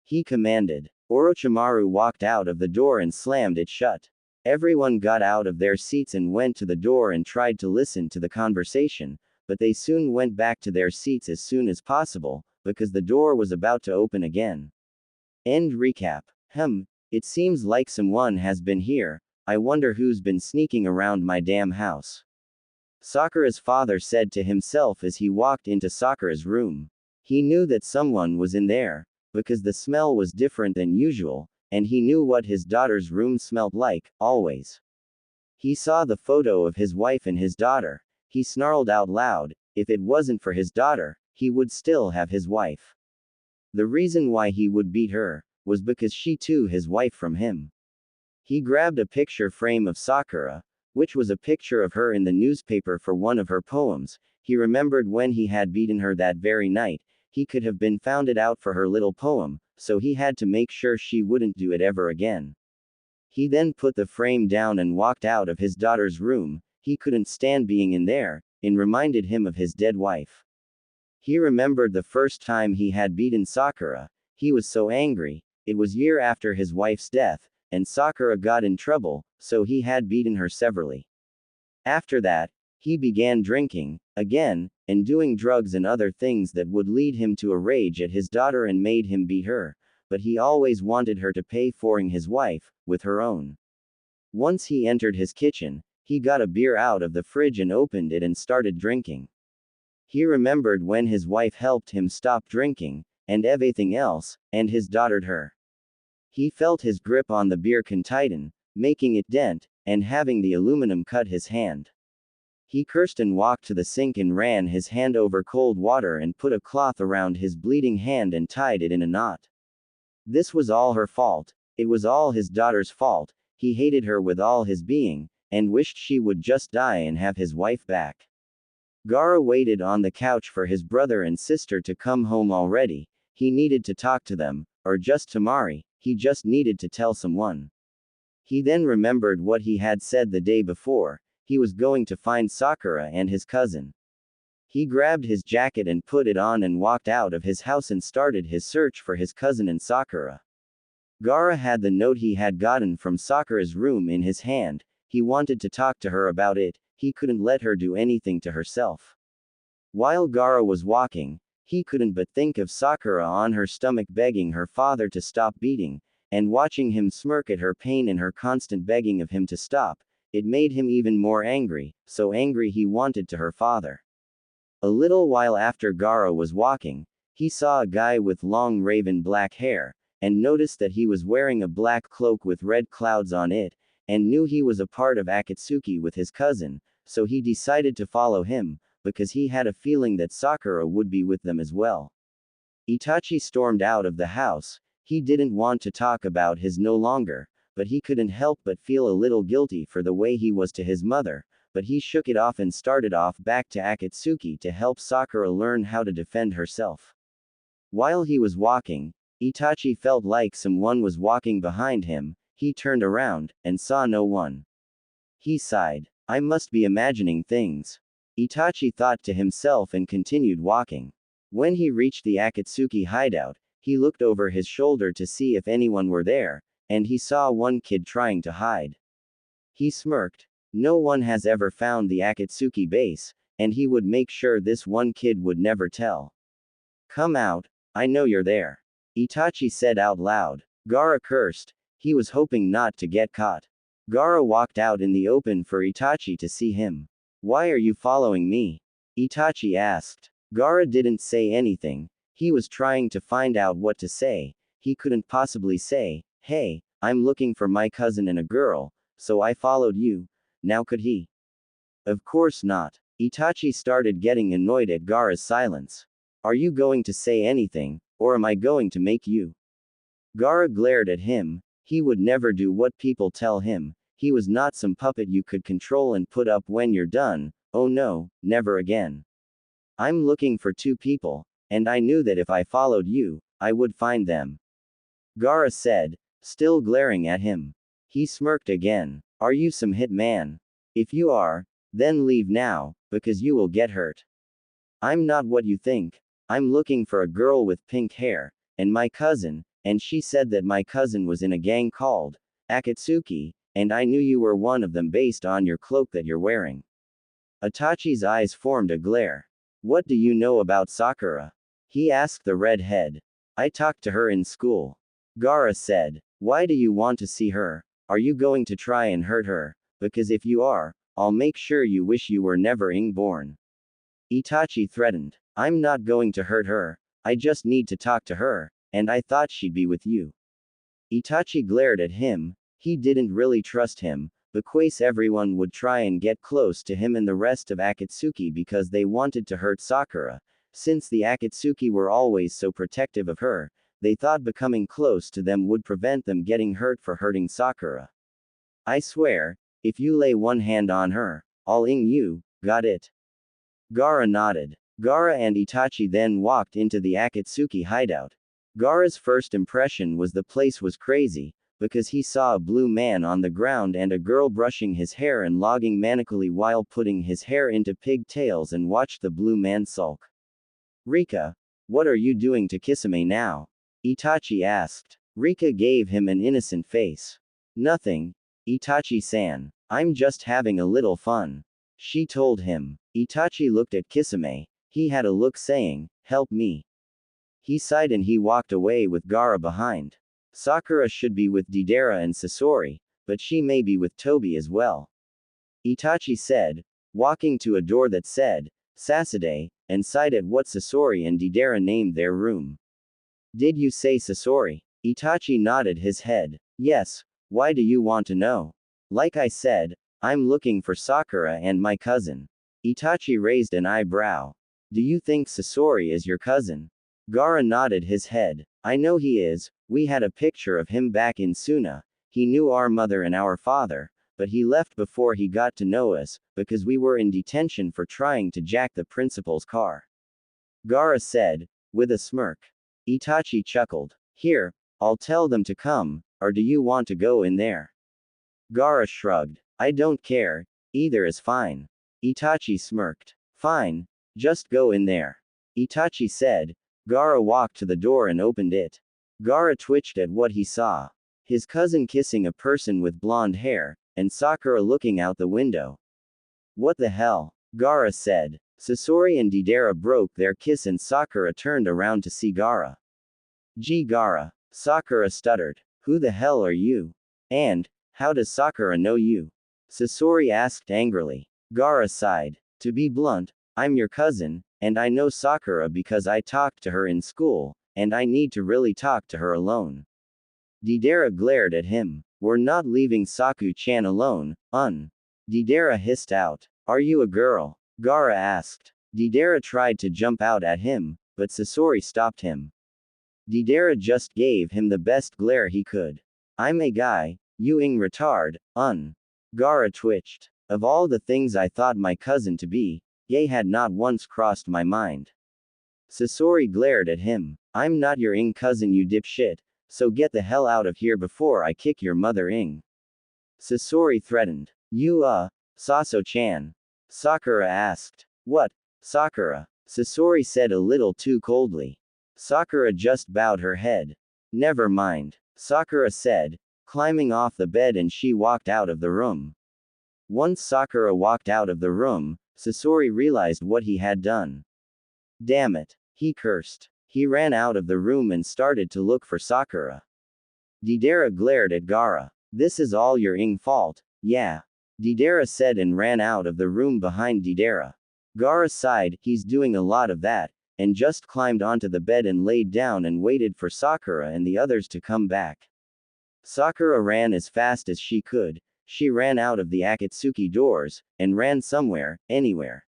He commanded. Orochimaru walked out of the door and slammed it shut. Everyone got out of their seats and went to the door and tried to listen to the conversation, but they soon went back to their seats as soon as possible, because the door was about to open again. End recap. It seems like someone has been here. I wonder who's been sneaking around my damn house. Sakura's father said to himself as he walked into Sakura's room. He knew that someone was in there, because the smell was different than usual, and he knew what his daughter's room smelled like, always. He saw the photo of his wife and his daughter. He snarled out loud, if it wasn't for his daughter, he would still have his wife. The reason why he would beat her was because she too his wife from him. He grabbed a picture frame of Sakura, which was a picture of her in the newspaper for one of her poems. He remembered when he had beaten her that very night, he could have been found out for her little poem, so he had to make sure she wouldn't do it ever again. He then put the frame down and walked out of his daughter's room. He couldn't stand being in there. It reminded him of his dead wife. He remembered the first time he had beaten Sakura. He was so angry. It was year after his wife's death, and Sakura got in trouble, so he had beaten her severely. After that, he began drinking, again, and doing drugs and other things that would lead him to a rage at his daughter and made him beat her, but he always wanted her to pay for his wife, with her own. Once he entered his kitchen, he got a beer out of the fridge and opened it and started drinking. He remembered when his wife helped him stop drinking, and everything else, and his daughtered her. He felt his grip on the beer can tighten, making it dent, and having the aluminum cut his hand. He cursed and walked to the sink and ran his hand over cold water and put a cloth around his bleeding hand and tied it in a knot. This was all her fault. It was all his daughter's fault. He hated her with all his being, and wished she would just die and have his wife back. Gaara waited on the couch for his brother and sister to come home already. He needed to talk to them, or just to Mari, he just needed to tell someone. He then remembered what he had said the day before. He was going to find Sakura and his cousin. He grabbed his jacket and put it on and walked out of his house and started his search for his cousin and Sakura. Gaara had the note he had gotten from Sakura's room in his hand. He wanted to talk to her about it. He couldn't let her do anything to herself. While Gaara was walking, he couldn't but think of Sakura on her stomach begging her father to stop beating, and watching him smirk at her pain and her constant begging of him to stop. It made him even more angry, so angry he wanted to her father. A little while after Gaara was walking, he saw a guy with long raven black hair, and noticed that he was wearing a black cloak with red clouds on it, and knew he was a part of Akatsuki with his cousin, so he decided to follow him, because he had a feeling that Sakura would be with them as well. Itachi stormed out of the house. He didn't want to talk about his no longer, but he couldn't help but feel a little guilty for the way he was to his mother, but he shook it off and started off back to Akatsuki to help Sakura learn how to defend herself. While he was walking, Itachi felt like someone was walking behind him. He turned around, and saw no one. He sighed. I must be imagining things. Itachi thought to himself and continued walking. When he reached the Akatsuki hideout, he looked over his shoulder to see if anyone were there, and he saw one kid trying to hide. He smirked. No one has ever found the Akatsuki base, and he would make sure this one kid would never tell. Come out, I know you're there. Itachi said out loud. Gaara cursed. He was hoping not to get caught. Gaara walked out in the open for Itachi to see him. Why are you following me? Itachi asked. Gaara didn't say anything. He was trying to find out what to say. He couldn't possibly say, hey, I'm looking for my cousin and a girl, so I followed you. Now could he? Of course not. Itachi started getting annoyed at Gaara's silence. Are you going to say anything, or am I going to make you? Gaara glared at him. He would never do what people tell him. He was not some puppet you could control and put up when you're done. Oh no, never again. I'm looking for two people, and I knew that if I followed you, I would find them. Gaara said, still glaring at him. He smirked again. Are you some hit man? If you are, then leave now, because you will get hurt. I'm not what you think. I'm looking for a girl with pink hair, and my cousin, and she said that my cousin was in a gang called Akatsuki, and I knew you were one of them based on your cloak that you're wearing. Itachi's eyes formed a glare. What do you know about Sakura? He asked the redhead. I talked to her in school. Gaara said. Why do you want to see her? Are you going to try and hurt her? Because if you are, I'll make sure you wish you were never born. Itachi threatened. I'm not going to hurt her. I just need to talk to her, and I thought she'd be with you. Itachi glared at him. He didn't really trust him, because everyone would try and get close to him and the rest of Akatsuki because they wanted to hurt Sakura. Since the Akatsuki were always so protective of her, they thought becoming close to them would prevent them getting hurt for hurting Sakura. I swear, if you lay one hand on her, I'll you, got it? Gaara nodded. Gaara and Itachi then walked into the Akatsuki hideout. Gaara's first impression was the place was crazy, because he saw a blue man on the ground and a girl brushing his hair and logging manically while putting his hair into pigtails and watched the blue man sulk. Rika, what are you doing to Kisame now? Itachi asked. Rika gave him an innocent face. Nothing, Itachi-san. I'm just having a little fun. She told him. Itachi looked at Kisame. He had a look saying, help me. He sighed and he walked away with Gaara behind. Sakura should be with Deidara and Sasori, but she may be with Tobi as well. Itachi said, walking to a door that said, Sasade, and sighed at what Sasori and Deidara named their room. Did you say Sasori? Itachi nodded his head. Yes, why do you want to know? Like I said, I'm looking for Sakura and my cousin. Itachi raised an eyebrow. Do you think Sasori is your cousin? Gaara nodded his head. I know he is, we had a picture of him back in Suna. He knew our mother and our father, but he left before he got to know us, because we were in detention for trying to jack the principal's car. Gaara said, with a smirk. Itachi chuckled. Here, I'll tell them to come, or do you want to go in there? Gaara shrugged. I don't care, either is fine. Itachi smirked. Fine, just go in there. Itachi said. Gaara walked to the door and opened it. Gaara twitched at what he saw. His cousin kissing a person with blonde hair, and Sakura looking out the window. What the hell? Gaara said. Sasori and Deidara broke their kiss and Sakura turned around to see Gaara. Gee Gaara, Sakura stuttered. Who the hell are you? And, how does Sakura know you? Sasori asked angrily. Gaara sighed. To be blunt, I'm your cousin, and I know Sakura because I talked to her in school, and I need to really talk to her alone. Deidara glared at him. We're not leaving Saku-chan alone, Deidara hissed out. Are you a girl? Gaara asked. Deidara tried to jump out at him, but Sasori stopped him. Deidara just gave him the best glare he could. I'm a guy, you retard, Gaara twitched. Of all the things I thought my cousin to be, gay had not once crossed my mind. Sasori glared at him. I'm not your cousin you dipshit, so get the hell out of here before I kick your mother Sasori threatened. You Saso-chan. Sakura asked. What, Sakura? Sasori said a little too coldly. Sakura just bowed her head. Never mind, Sakura said, climbing off the bed and she walked out of the room. Once Sakura walked out of the room, Sasori realized what he had done. Damn it, he cursed. He ran out of the room and started to look for Sakura. Deidara glared at Gaara. This is all your fault, yeah. Deidara said and ran out of the room behind Deidara. Gaara sighed, he's doing a lot of that, and just climbed onto the bed and laid down and waited for Sakura and the others to come back. Sakura ran as fast as she could. She ran out of the Akatsuki doors, and ran somewhere, anywhere.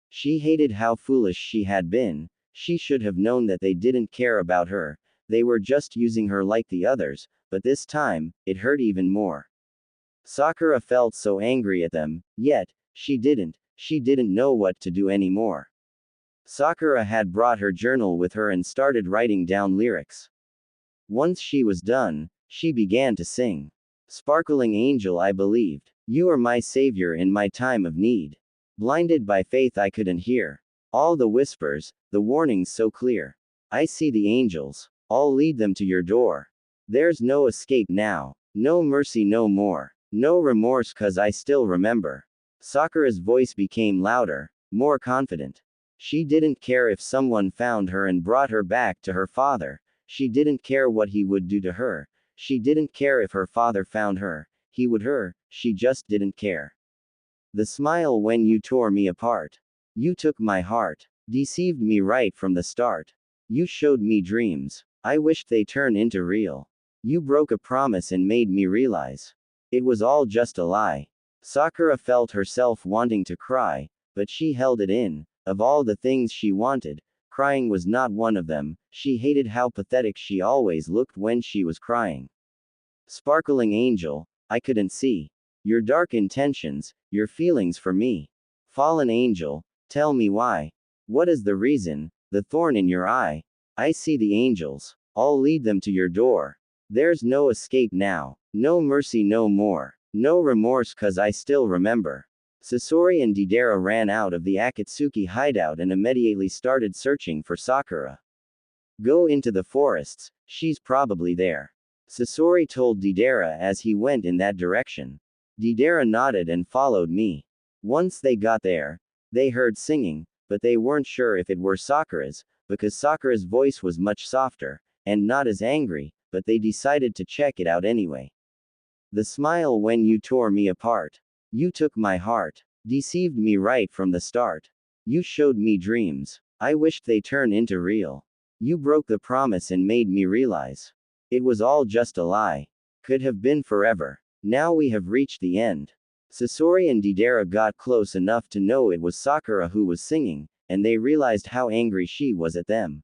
She hated how foolish she had been. She should have known that they didn't care about her, they were just using her like the others, but this time, it hurt even more. Sakura felt so angry at them, yet, she didn't know what to do anymore. Sakura had brought her journal with her and started writing down lyrics. Once she was done, she began to sing. Sparkling angel, I believed. You are my savior in my time of need. Blinded by faith, I couldn't hear all the whispers, the warnings so clear. I see the angels. I'll lead them to your door. There's no escape now. No mercy no more. No remorse, 'cause I still remember. Sakura's voice became louder, more confident. She didn't care if someone found her and brought her back to her father. She didn't care what he would do to her. She didn't care if her father found her. He would her. She just didn't care. The smile when you tore me apart. You took my heart. Deceived me right from the start. You showed me dreams. I wished they turned into real. You broke a promise and made me realize it was all just a lie. Sakura felt herself wanting to cry, but she held it in. Of all the things she wanted, crying was not one of them. She hated how pathetic she always looked when she was crying. Sparkling angel, I couldn't see your dark intentions, your feelings for me. Fallen angel, tell me why. What is the reason, the thorn in your eye? I see the angels. I'll lead them to your door. There's no escape now. No mercy no more. No remorse, 'cause I still remember. Sasori and Deidara ran out of the Akatsuki hideout and immediately started searching for Sakura. Go into the forests, she's probably there. Sasori told Deidara as he went in that direction. Deidara nodded and followed me. Once they got there, they heard singing, but they weren't sure if it were Sakura's, because Sakura's voice was much softer, and not as angry, but they decided to check it out anyway. The smile when you tore me apart. You took my heart. Deceived me right from the start. You showed me dreams. I wished they turned into real. You broke the promise and made me realize it was all just a lie. Could have been forever. Now we have reached the end. Sasori and Deidara got close enough to know it was Sakura who was singing, and they realized how angry she was at them.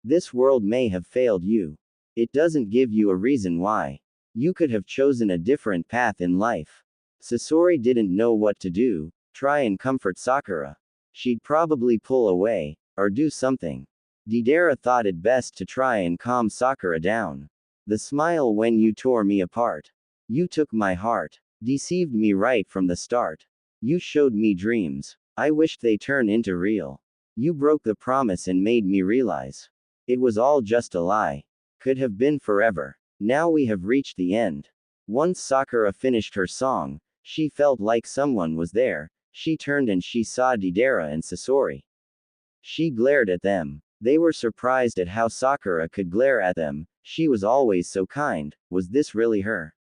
This world may have failed you. It doesn't give you a reason why. You could have chosen a different path in life. Sasori didn't know what to do. Try and comfort Sakura. She'd probably pull away, or do something. Deidara thought it best to try and calm Sakura down. The smile when you tore me apart. You took my heart. Deceived me right from the start. You showed me dreams. I wished they turned into real. You broke the promise and made me realize it was all just a lie. Could have been forever. Now we have reached the end. Once Sakura finished her song, she felt like someone was there. She turned and she saw Deidara and Sasori. She glared at them. They were surprised at how Sakura could glare at them. She was always so kind. Was this really her?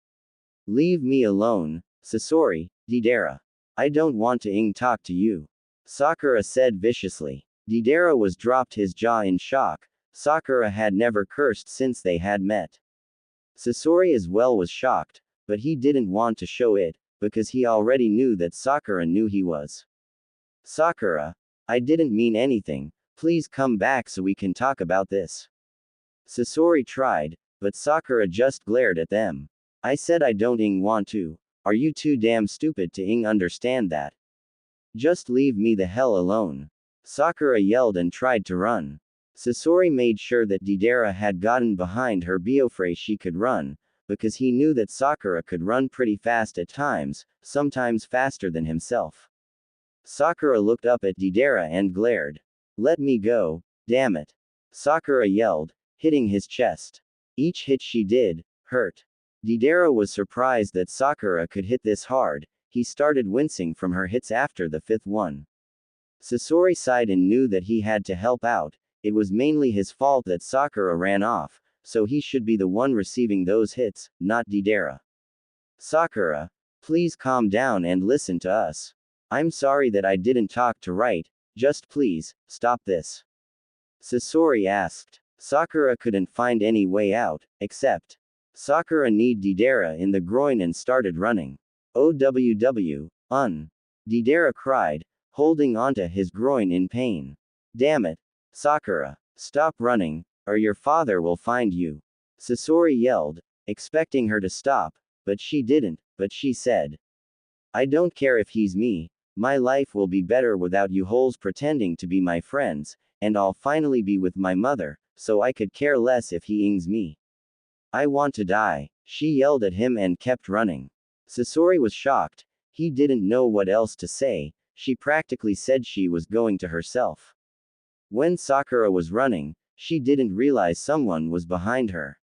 Leave me alone, Sasori, Deidara. I don't want to talk to you. Sakura said viciously. Deidara was dropped his jaw in shock. Sakura had never cursed since they had met. Sasori as well was shocked, but he didn't want to show it, because he already knew that Sakura knew he was. Sakura, I didn't mean anything. Please come back so we can talk about this. Sasori tried, but Sakura just glared at them. I said I don't want to. Are you too damn stupid to understand that? Just leave me the hell alone. Sakura yelled and tried to run. Sasori made sure that Deidara had gotten behind her before she could run, because he knew that Sakura could run pretty fast at times, sometimes faster than himself. Sakura looked up at Deidara and glared. Let me go, damn it. Sakura yelled, hitting his chest. Each hit she did hurt. Deidara was surprised that Sakura could hit this hard. he started wincing from her hits after the fifth one. Sasori sighed and knew that he had to help out. It was mainly his fault that Sakura ran off, so he should be the one receiving those hits, not Deidara. Sakura, please calm down and listen to us. I'm sorry that I didn't talk to right, just please, stop this. Sasori asked. Sakura couldn't find any way out, except. Sakura kneed Deidara in the groin and started running. OWW, Deidara cried, holding onto his groin in pain. Damn it. Sakura, stop running, or your father will find you. Sasori yelled, expecting her to stop, but she didn't, but she said. I don't care if he's me, my life will be better without you holes pretending to be my friends, and I'll finally be with my mother, so I could care less if he ings me. I want to die, she yelled at him and kept running. Sasori was shocked, he didn't know what else to say, she practically said she was going to herself. When Sakura was running, she didn't realize someone was behind her.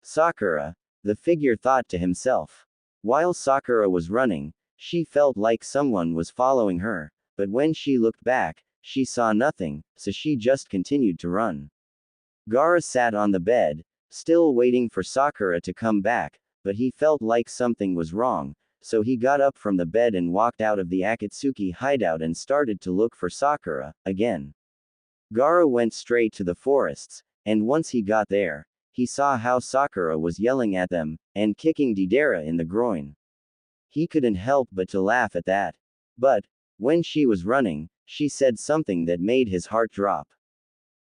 Sakura, the figure thought to himself. While Sakura was running, she felt like someone was following her, but when she looked back, she saw nothing, so she just continued to run. Gaara sat on the bed, still waiting for Sakura to come back, but he felt like something was wrong, so he got up from the bed and walked out of the Akatsuki hideout and started to look for Sakura, again. Gaara went straight to the forests, and once he got there, he saw how Sakura was yelling at them, and kicking Deidara in the groin. He couldn't help but to laugh at that. But, when she was running, she said something that made his heart drop.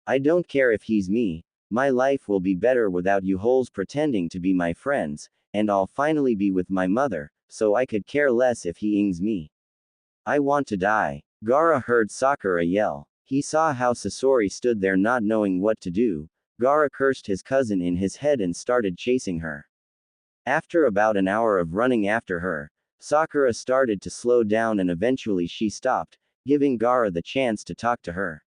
I don't care if he's me, my life will be better without you holes pretending to be my friends, and I'll finally be with my mother, so I could care less if he ings me. I want to die. Gaara heard Sakura yell. He saw how Sasori stood there not knowing what to do. Gaara cursed his cousin in his head and started chasing her. After about an hour of running after her, Sakura started to slow down and eventually she stopped, giving Gaara the chance to talk to her.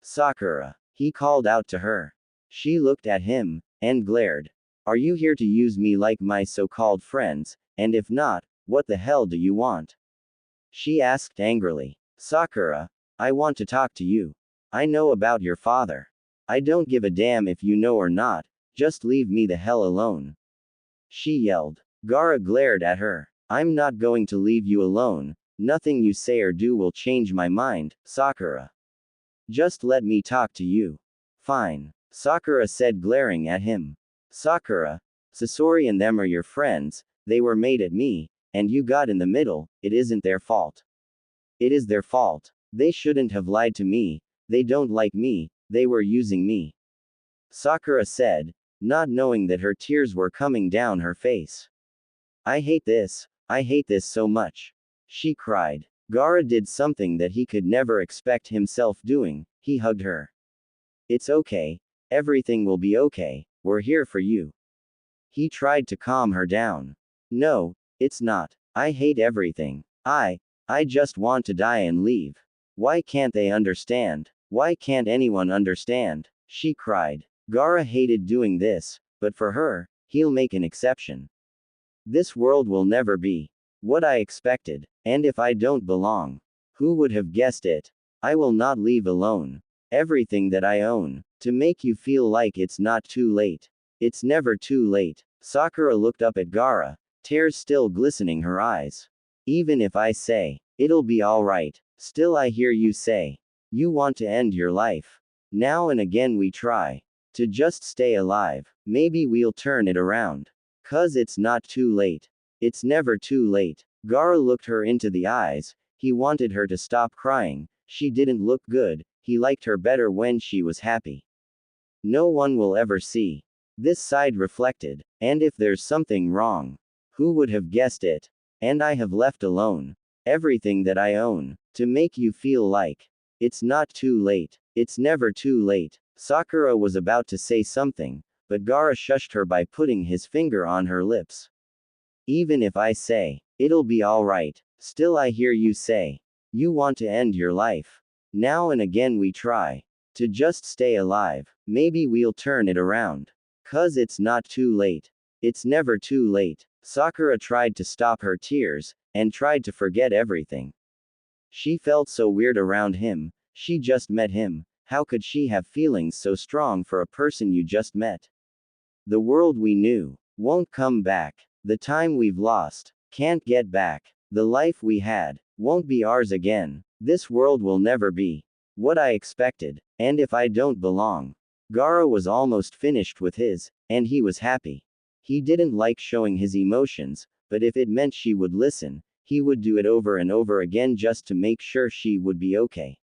Sakura, he called out to her. She looked at him, and glared. Are you here to use me like my so-called friends, and if not, what the hell do you want? She asked angrily. Sakura, I want to talk to you. I know about your father. I don't give a damn if you know or not, just leave me the hell alone. She yelled. Gaara glared at her. I'm not going to leave you alone, nothing you say or do will change my mind, Sakura. Just let me talk to you. Fine. Sakura said glaring at him. Sakura, Sasori and them are your friends, they were mad at me, and you got in the middle, it isn't their fault. It is their fault. They shouldn't have lied to me, they don't like me, they were using me. Sakura said, not knowing that her tears were coming down her face. I hate this so much. She cried. Gaara did something that he could never expect himself doing, he hugged her. It's okay, everything will be okay, we're here for you. He tried to calm her down. No, it's not. I hate everything. I just want to die and leave. Why can't they understand? Why can't anyone understand? She cried. Gaara hated doing this, but for her, he'll make an exception. This world will never be what I expected, and if I don't belong, who would have guessed it? I will not leave alone. Everything that I own, to make you feel like it's not too late. It's never too late. Sakura looked up at Gaara, tears still glistening her eyes. Even if I say, it'll be alright, still I hear you say, you want to end your life. Now and again we try to just stay alive, maybe we'll turn it around. 'Cause it's not too late. It's never too late. Gaara looked her into the eyes, he wanted her to stop crying, she didn't look good, he liked her better when she was happy. No one will ever see. This side reflected, and if there's something wrong, who would have guessed it? And I have left alone everything that I own, to make you feel like it's not too late. It's never too late. Sakura was about to say something, but Gaara shushed her by putting his finger on her lips. Even if I say, it'll be alright, still I hear you say, you want to end your life. Now and again we try to just stay alive, maybe we'll turn it around. 'Cause it's not too late. It's never too late. Sakura tried to stop her tears, and tried to forget everything. She felt so weird around him, she just met him, how could she have feelings so strong for a person you just met? The world we knew won't come back. The time we've lost can't get back. The life we had won't be ours again. This world will never be what I expected. And if I don't belong. Gaara was almost finished with his, and he was happy. He didn't like showing his emotions, but if it meant she would listen, he would do it over and over again just to make sure she would be okay.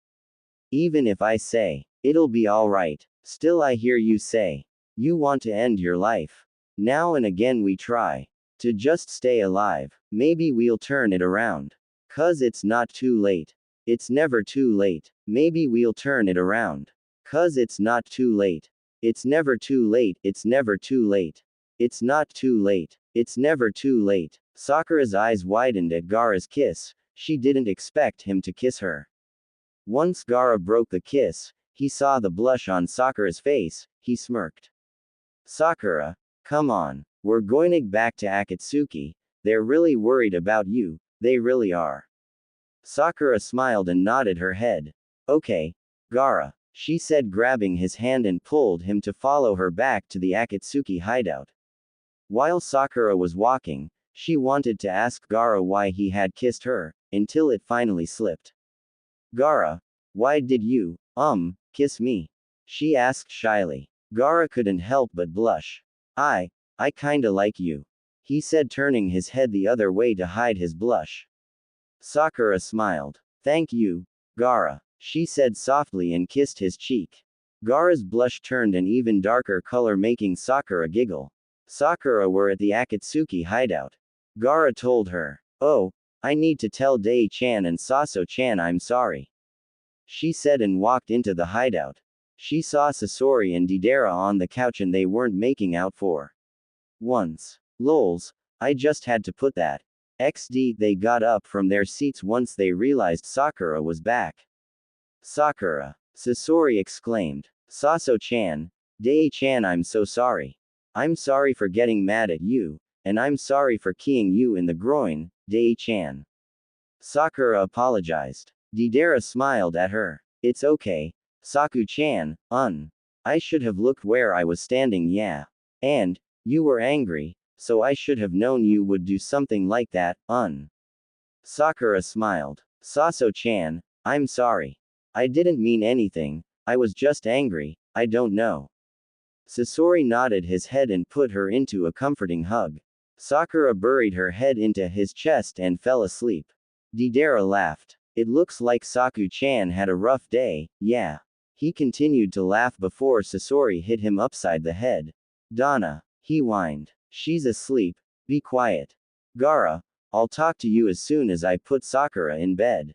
Even if I say, it'll be alright, still I hear you say, you want to end your life. Now and again we try to just stay alive. Maybe we'll turn it around. 'Cause it's not too late. It's never too late. Maybe we'll turn it around. 'Cause it's not too late. It's never too late. It's never too late. It's not too late. It's never too late. Sakura's eyes widened at Gaara's kiss. She didn't expect him to kiss her. Once Gaara broke the kiss, he saw the blush on Sakura's face. He smirked. Sakura, come on. We're going back to Akatsuki. They're really worried about you, they really are. Sakura smiled and nodded her head. Okay, Gaara, she said, grabbing his hand and pulled him to follow her back to the Akatsuki hideout. While Sakura was walking, she wanted to ask Gaara why he had kissed her, until it finally slipped. Gaara, why did you, kiss me? She asked shyly. Gaara couldn't help but blush. I kinda like you. He said, turning his head the other way to hide his blush. Sakura smiled. Thank you, Gaara, she said softly and kissed his cheek. Gaara's blush turned an even darker color, making Sakura giggle. Sakura were at the Akatsuki hideout. Gaara told her, "Oh, I need to tell Dai-chan and Saso-chan I'm sorry," she said, and walked into the hideout. She saw Sasori and Deidara on the couch and they weren't making out for once. Lols, I just had to put that. XD. They got up from their seats once they realized Sakura was back. Sakura, Sasori exclaimed. Saso-chan, Dai-chan, I'm so sorry. I'm sorry for getting mad at you, and I'm sorry for keying you in the groin, Dai-chan. Sakura apologized. Deidara smiled at her. It's okay, Saku-chan, I should have looked where I was standing, yeah. And, you were angry, so I should have known you would do something like that, Sakura smiled. Saso-chan, I'm sorry. I didn't mean anything, I was just angry, I don't know. Sasori nodded his head and put her into a comforting hug. Sakura buried her head into his chest and fell asleep. Deidara laughed. It looks like Saku-chan had a rough day, yeah. He continued to laugh before Sasori hit him upside the head. Donna, he whined. She's asleep, be quiet. Gaara, I'll talk to you as soon as I put Sakura in bed.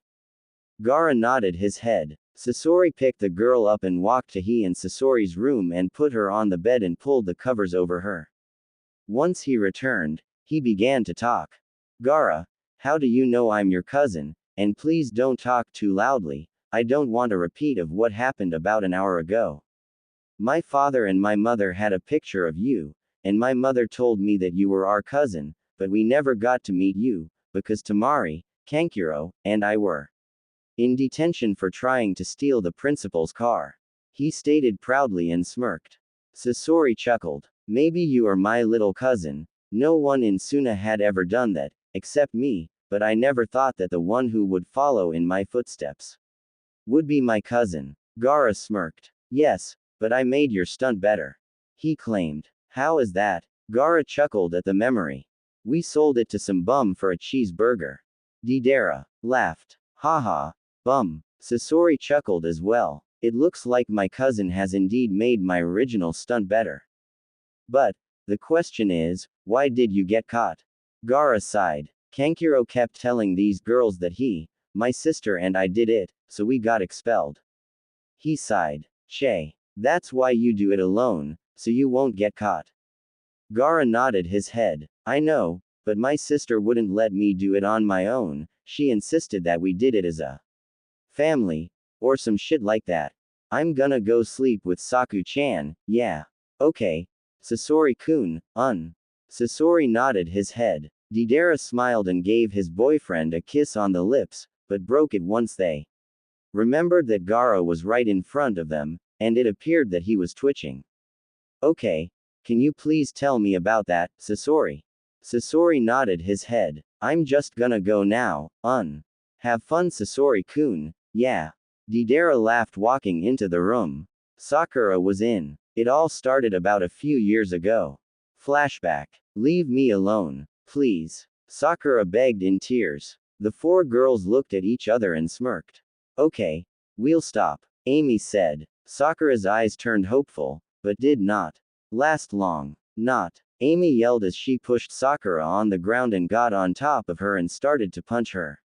Gaara nodded his head. Sasori picked the girl up and walked to he and Sasori's room and put her on the bed and pulled the covers over her. Once he returned, he began to talk. Gaara, how do you know I'm your cousin? And please don't talk too loudly, I don't want a repeat of what happened about an hour ago. My father and my mother had a picture of you, and my mother told me that you were our cousin, but we never got to meet you, because Tamari, Kankuro, and I were in detention for trying to steal the principal's car. He stated proudly and smirked. Sasori chuckled. Maybe you are my little cousin. No one in Suna had ever done that, except me, but I never thought that the one who would follow in my footsteps would be my cousin. Gaara smirked. Yes, but I made your stunt better, he claimed. How is that? Gaara chuckled at the memory. We sold it to some bum for a cheeseburger. Deidara laughed. Haha, bum. Sasori chuckled as well. It looks like my cousin has indeed made my original stunt better. But, the question is, why did you get caught? Gaara sighed. Kankuro kept telling these girls that he, my sister and I did it, so we got expelled. He sighed. Che. That's why you do it alone, so you won't get caught. Gaara nodded his head. I know, but my sister wouldn't let me do it on my own, she insisted that we did it as a family, or some shit like that. I'm gonna go sleep with Saku-chan, yeah. Okay. Sasori-kun, Sasori nodded his head. Deidara smiled and gave his boyfriend a kiss on the lips, but broke it once they remembered that Gaara was right in front of them, and it appeared that he was twitching. Okay. Can you please tell me about that, Sasori? Sasori nodded his head. I'm just gonna go now, Have fun, Sasori-kun, yeah. Deidara laughed, walking into the room. Sakura was in. It all started about a few years ago. Flashback. Leave me alone, please. Sakura begged in tears. The four girls looked at each other and smirked. Okay. We'll stop, Amy said. Sakura's eyes turned hopeful, but did not last long. Not. Amy yelled as she pushed Sakura on the ground and got on top of her and started to punch her.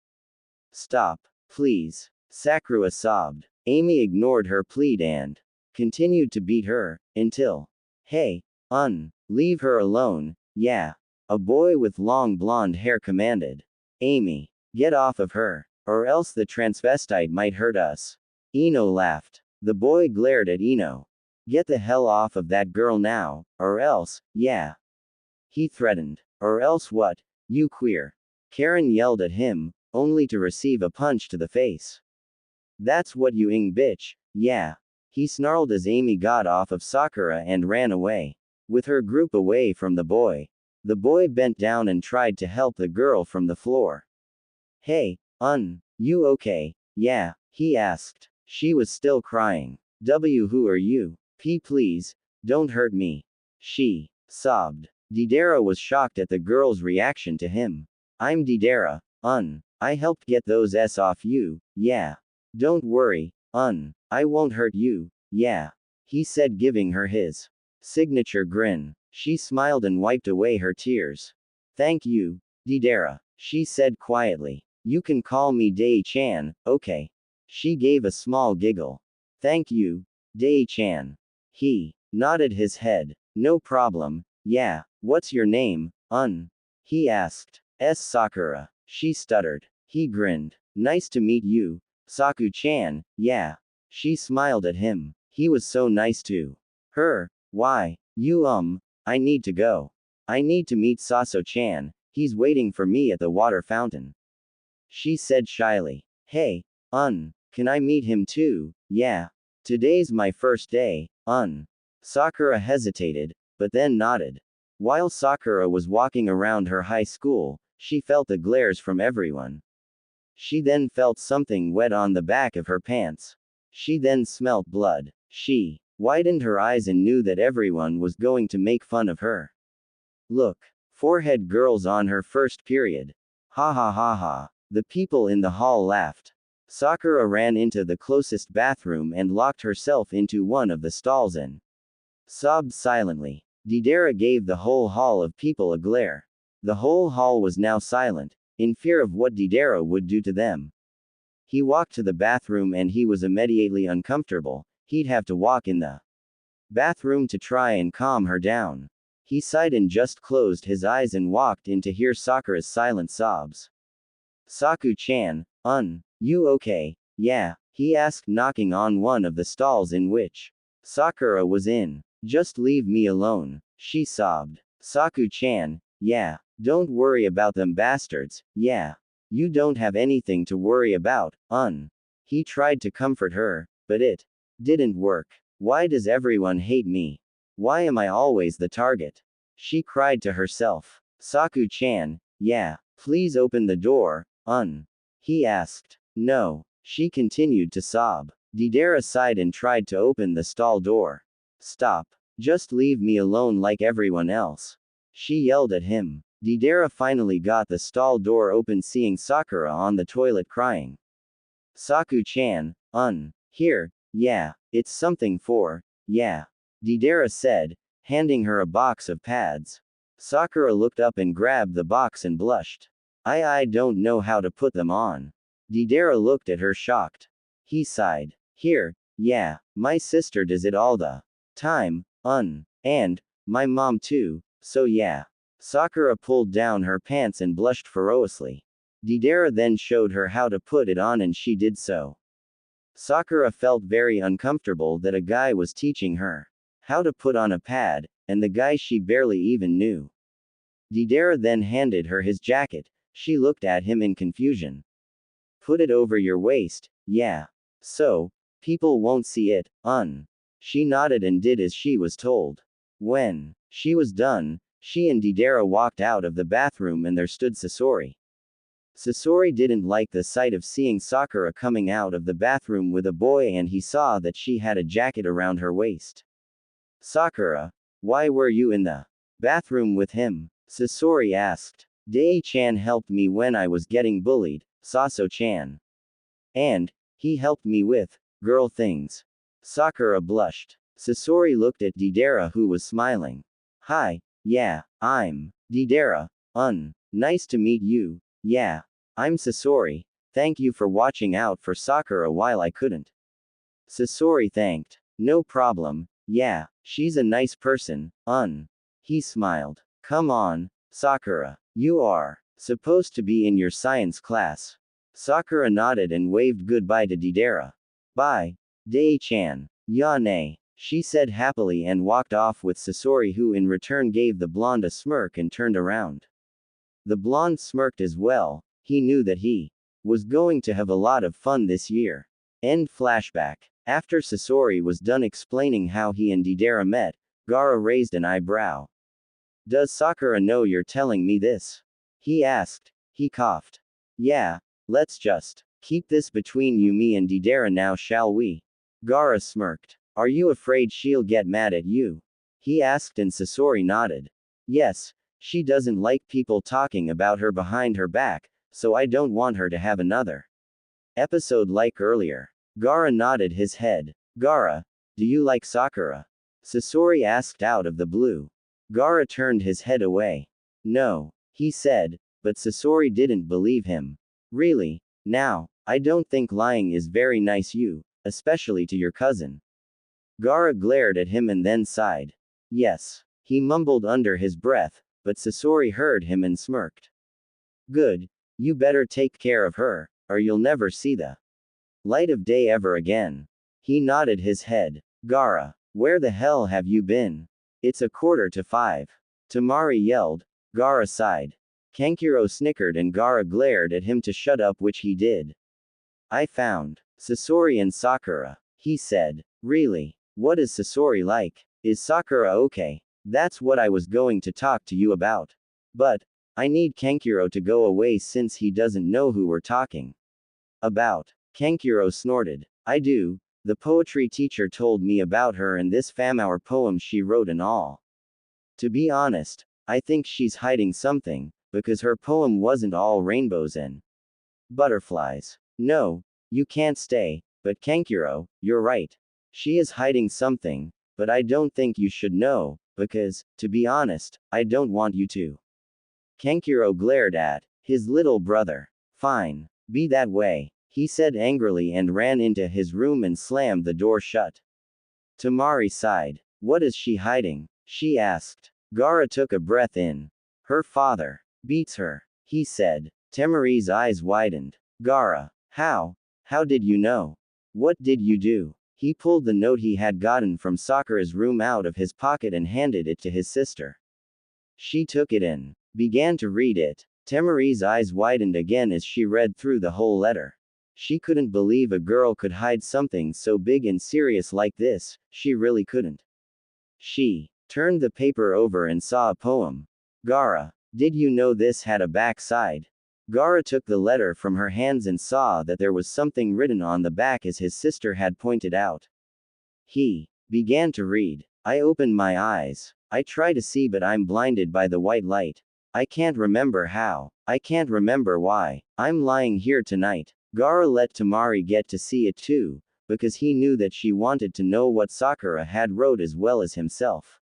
Stop, please. Sakura sobbed. Amy ignored her plea and continued to beat her, until. Hey, leave her alone, yeah. A boy with long blonde hair commanded. Amy, get off of her, or else the transvestite might hurt us. Ino laughed. The boy glared at Ino. Get the hell off of that girl now, or else, yeah. He threatened. Or else what, you queer? Karen yelled at him, only to receive a punch to the face. That's what you bitch, yeah. He snarled as Amy got off of Sakura and ran away. With her group away from the boy bent down and tried to help the girl from the floor. Hey, you okay? Yeah, he asked. She was still crying. Who are you? Please, don't hurt me. She sobbed. Deidara was shocked at the girl's reaction to him. I'm Deidara, I helped get those off you, yeah. Don't worry, I won't hurt you, yeah. He said, giving her his signature grin. She smiled and wiped away her tears. Thank you, Deidara, she said quietly. You can call me Dei-chan, okay? She gave a small giggle. Thank you, Dei-chan. He nodded his head. No problem, yeah. What's your name, He asked. Sakura. She stuttered. He grinned. Nice to meet you, Saku-chan, yeah. She smiled at him. He was so nice to her. Why, you I need to go. I need to meet Saso-chan, he's waiting for me at the water fountain. She said shyly. Hey, can I meet him too? Yeah. Today's my first day, Sakura hesitated, but then nodded. While Sakura was walking around her high school, she felt the glares from everyone. She then felt something wet on the back of her pants. She then smelt blood. She widened her eyes and knew that everyone was going to make fun of her. Look, forehead girls on her first period. Ha ha ha ha. The people in the hall laughed. Sakura ran into the closest bathroom and locked herself into one of the stalls and sobbed silently. Deidara gave the whole hall of people a glare. The whole hall was now silent, in fear of what Deidara would do to them. He walked to the bathroom and he was immediately uncomfortable. He'd have to walk in the bathroom to try and calm her down. He sighed and just closed his eyes and walked in to hear Sakura's silent sobs. Saku-chan, you okay? Yeah, he asked, knocking on one of the stalls in which Sakura was in. Just leave me alone, she sobbed. Saku-chan, yeah, don't worry about them bastards, yeah. You don't have anything to worry about, He tried to comfort her, but it didn't work. Why does everyone hate me? Why am I always the target? She cried to herself. Saku-chan, yeah, please open the door, He asked. No. She continued to sob. Deidara sighed and tried to open the stall door. Stop. Just leave me alone like everyone else. She yelled at him. Deidara finally got the stall door open, seeing Sakura on the toilet crying. Saku-chan, here, yeah, it's something for, yeah. Deidara said, handing her a box of pads. Sakura looked up and grabbed the box and blushed. I don't know how to put them on. Deidara looked at her shocked. He sighed. Here, yeah, my sister does it all the time, and my mom too, so yeah. Sakura pulled down her pants and blushed ferociously. Deidara then showed her how to put it on and she did so. Sakura felt very uncomfortable that a guy was teaching her how to put on a pad, and the guy she barely even knew. Deidara then handed her his jacket. She looked at him in confusion. Put it over your waist, yeah. So, people won't see it, She nodded and did as she was told. When she was done, she and Deidara walked out of the bathroom and there stood Sasori. Sasori didn't like the sight of seeing Sakura coming out of the bathroom with a boy and he saw that she had a jacket around her waist. Sakura, why were you in the bathroom with him? Sasori asked. Dei-chan helped me when I was getting bullied, Saso-chan. And he helped me with girl things. Sakura blushed. Sasori looked at Deidara who was smiling. Hi, yeah, I'm Deidara, nice to meet you, yeah, I'm Sasori, thank you for watching out for Sakura while I couldn't. Sasori thanked. No problem, yeah, she's a nice person, He smiled. Come on, Sakura, you are supposed to be in your science class. Sakura nodded and waved goodbye to Deidara. Bye, Dei-chan. Ya ne, she said happily and walked off with Sasori who in return gave the blonde a smirk and turned around. The blonde smirked as well, he knew that he was going to have a lot of fun this year. End flashback. After Sasori was done explaining how he and Deidara met, Gaara raised an eyebrow. Does Sakura know you're telling me this? He asked. He coughed. Yeah, let's just keep this between me and Deidara now, shall we? Gaara smirked. Are you afraid she'll get mad at you? He asked and Sasori nodded. Yes, she doesn't like people talking about her behind her back, so I don't want her to have another episode like earlier. Gaara nodded his head. Gaara, do you like Sakura? Sasori asked out of the blue. Gaara turned his head away. No, he said, but Sasori didn't believe him. Really? Now, I don't think lying is very nice you, especially to your cousin. Gaara glared at him and then sighed. Yes. He mumbled under his breath, but Sasori heard him and smirked. Good. You better take care of her, or you'll never see the light of day ever again. He nodded his head. Gaara, where the hell have you been? It's 4:45. Temari yelled. Gaara sighed. Kankuro snickered and Gaara glared at him to shut up, which he did. I found Sasori and Sakura, he said. Really? What is Sasori like? Is Sakura okay? That's what I was going to talk to you about. But I need Kankuro to go away since he doesn't know who we're talking about. Kankuro snorted. I do. The poetry teacher told me about her and this fam-hour poem she wrote and all. To be honest, I think she's hiding something, because her poem wasn't all rainbows and butterflies. No, you can't stay, but Kankuro, you're right. She is hiding something, but I don't think you should know, because, to be honest, I don't want you to. Kankuro glared at his little brother. Fine. Be that way, he said angrily and ran into his room and slammed the door shut. Temari sighed. What is she hiding? She asked. Gaara took a breath in. Her father beats her, he said. Temari's eyes widened. Gaara, how? How did you know? What did you do? He pulled the note he had gotten from Sakura's room out of his pocket and handed it to his sister. She took it and began to read it. Temari's eyes widened again as she read through the whole letter. She couldn't believe a girl could hide something so big and serious like this, she really couldn't. She turned the paper over and saw a poem. Gaara, did you know this had a back side? Gaara took the letter from her hands and saw that there was something written on the back as his sister had pointed out. He began to read. I opened my eyes. I try to see but I'm blinded by the white light. I can't remember how. I can't remember why. I'm lying here tonight. Gaara let Temari get to see it too, because he knew that she wanted to know what Sakura had wrote as well as himself.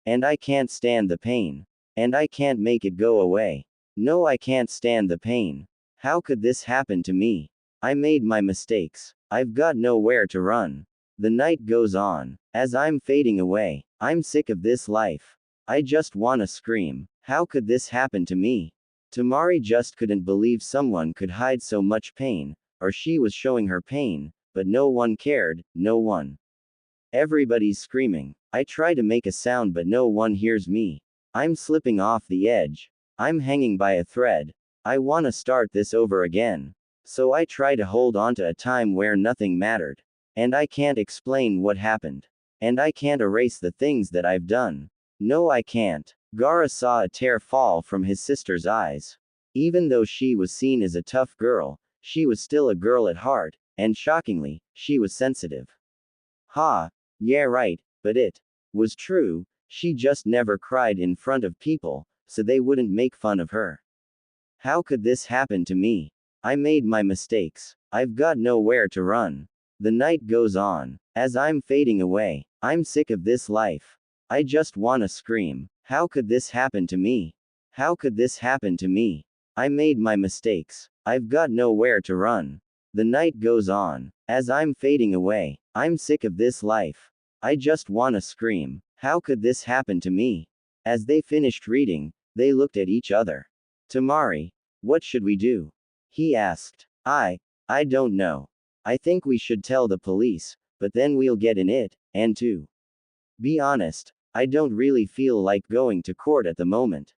And I can't stand the pain. And I can't make it go away. No, I can't stand the pain. How could this happen to me? I made my mistakes. I've got nowhere to run. The night goes on. As I'm fading away, I'm sick of this life. I just wanna scream. How could this happen to me? Temari just couldn't believe someone could hide so much pain, or she was showing her pain, but no one cared, no one. Everybody's screaming. I try to make a sound but no one hears me. I'm slipping off the edge. I'm hanging by a thread. I wanna start this over again. So I try to hold on to a time where nothing mattered. And I can't explain what happened. And I can't erase the things that I've done. No, I can't. Gara saw a tear fall from his sister's eyes. Even though she was seen as a tough girl, she was still a girl at heart, and shockingly, she was sensitive. Ha! Yeah, right, but it was true, she just never cried in front of people, so they wouldn't make fun of her. How could this happen to me? I made my mistakes. I've got nowhere to run. The night goes on. As I'm fading away, I'm sick of this life. I just wanna scream. How could this happen to me? How could this happen to me? I made my mistakes. I've got nowhere to run. The night goes on. As I'm fading away, I'm sick of this life. I just wanna scream. How could this happen to me? As they finished reading, they looked at each other. Tamari, what should we do? He asked. I don't know. I think we should tell the police, but then we'll get in it, and to be honest, I don't really feel like going to court at the moment.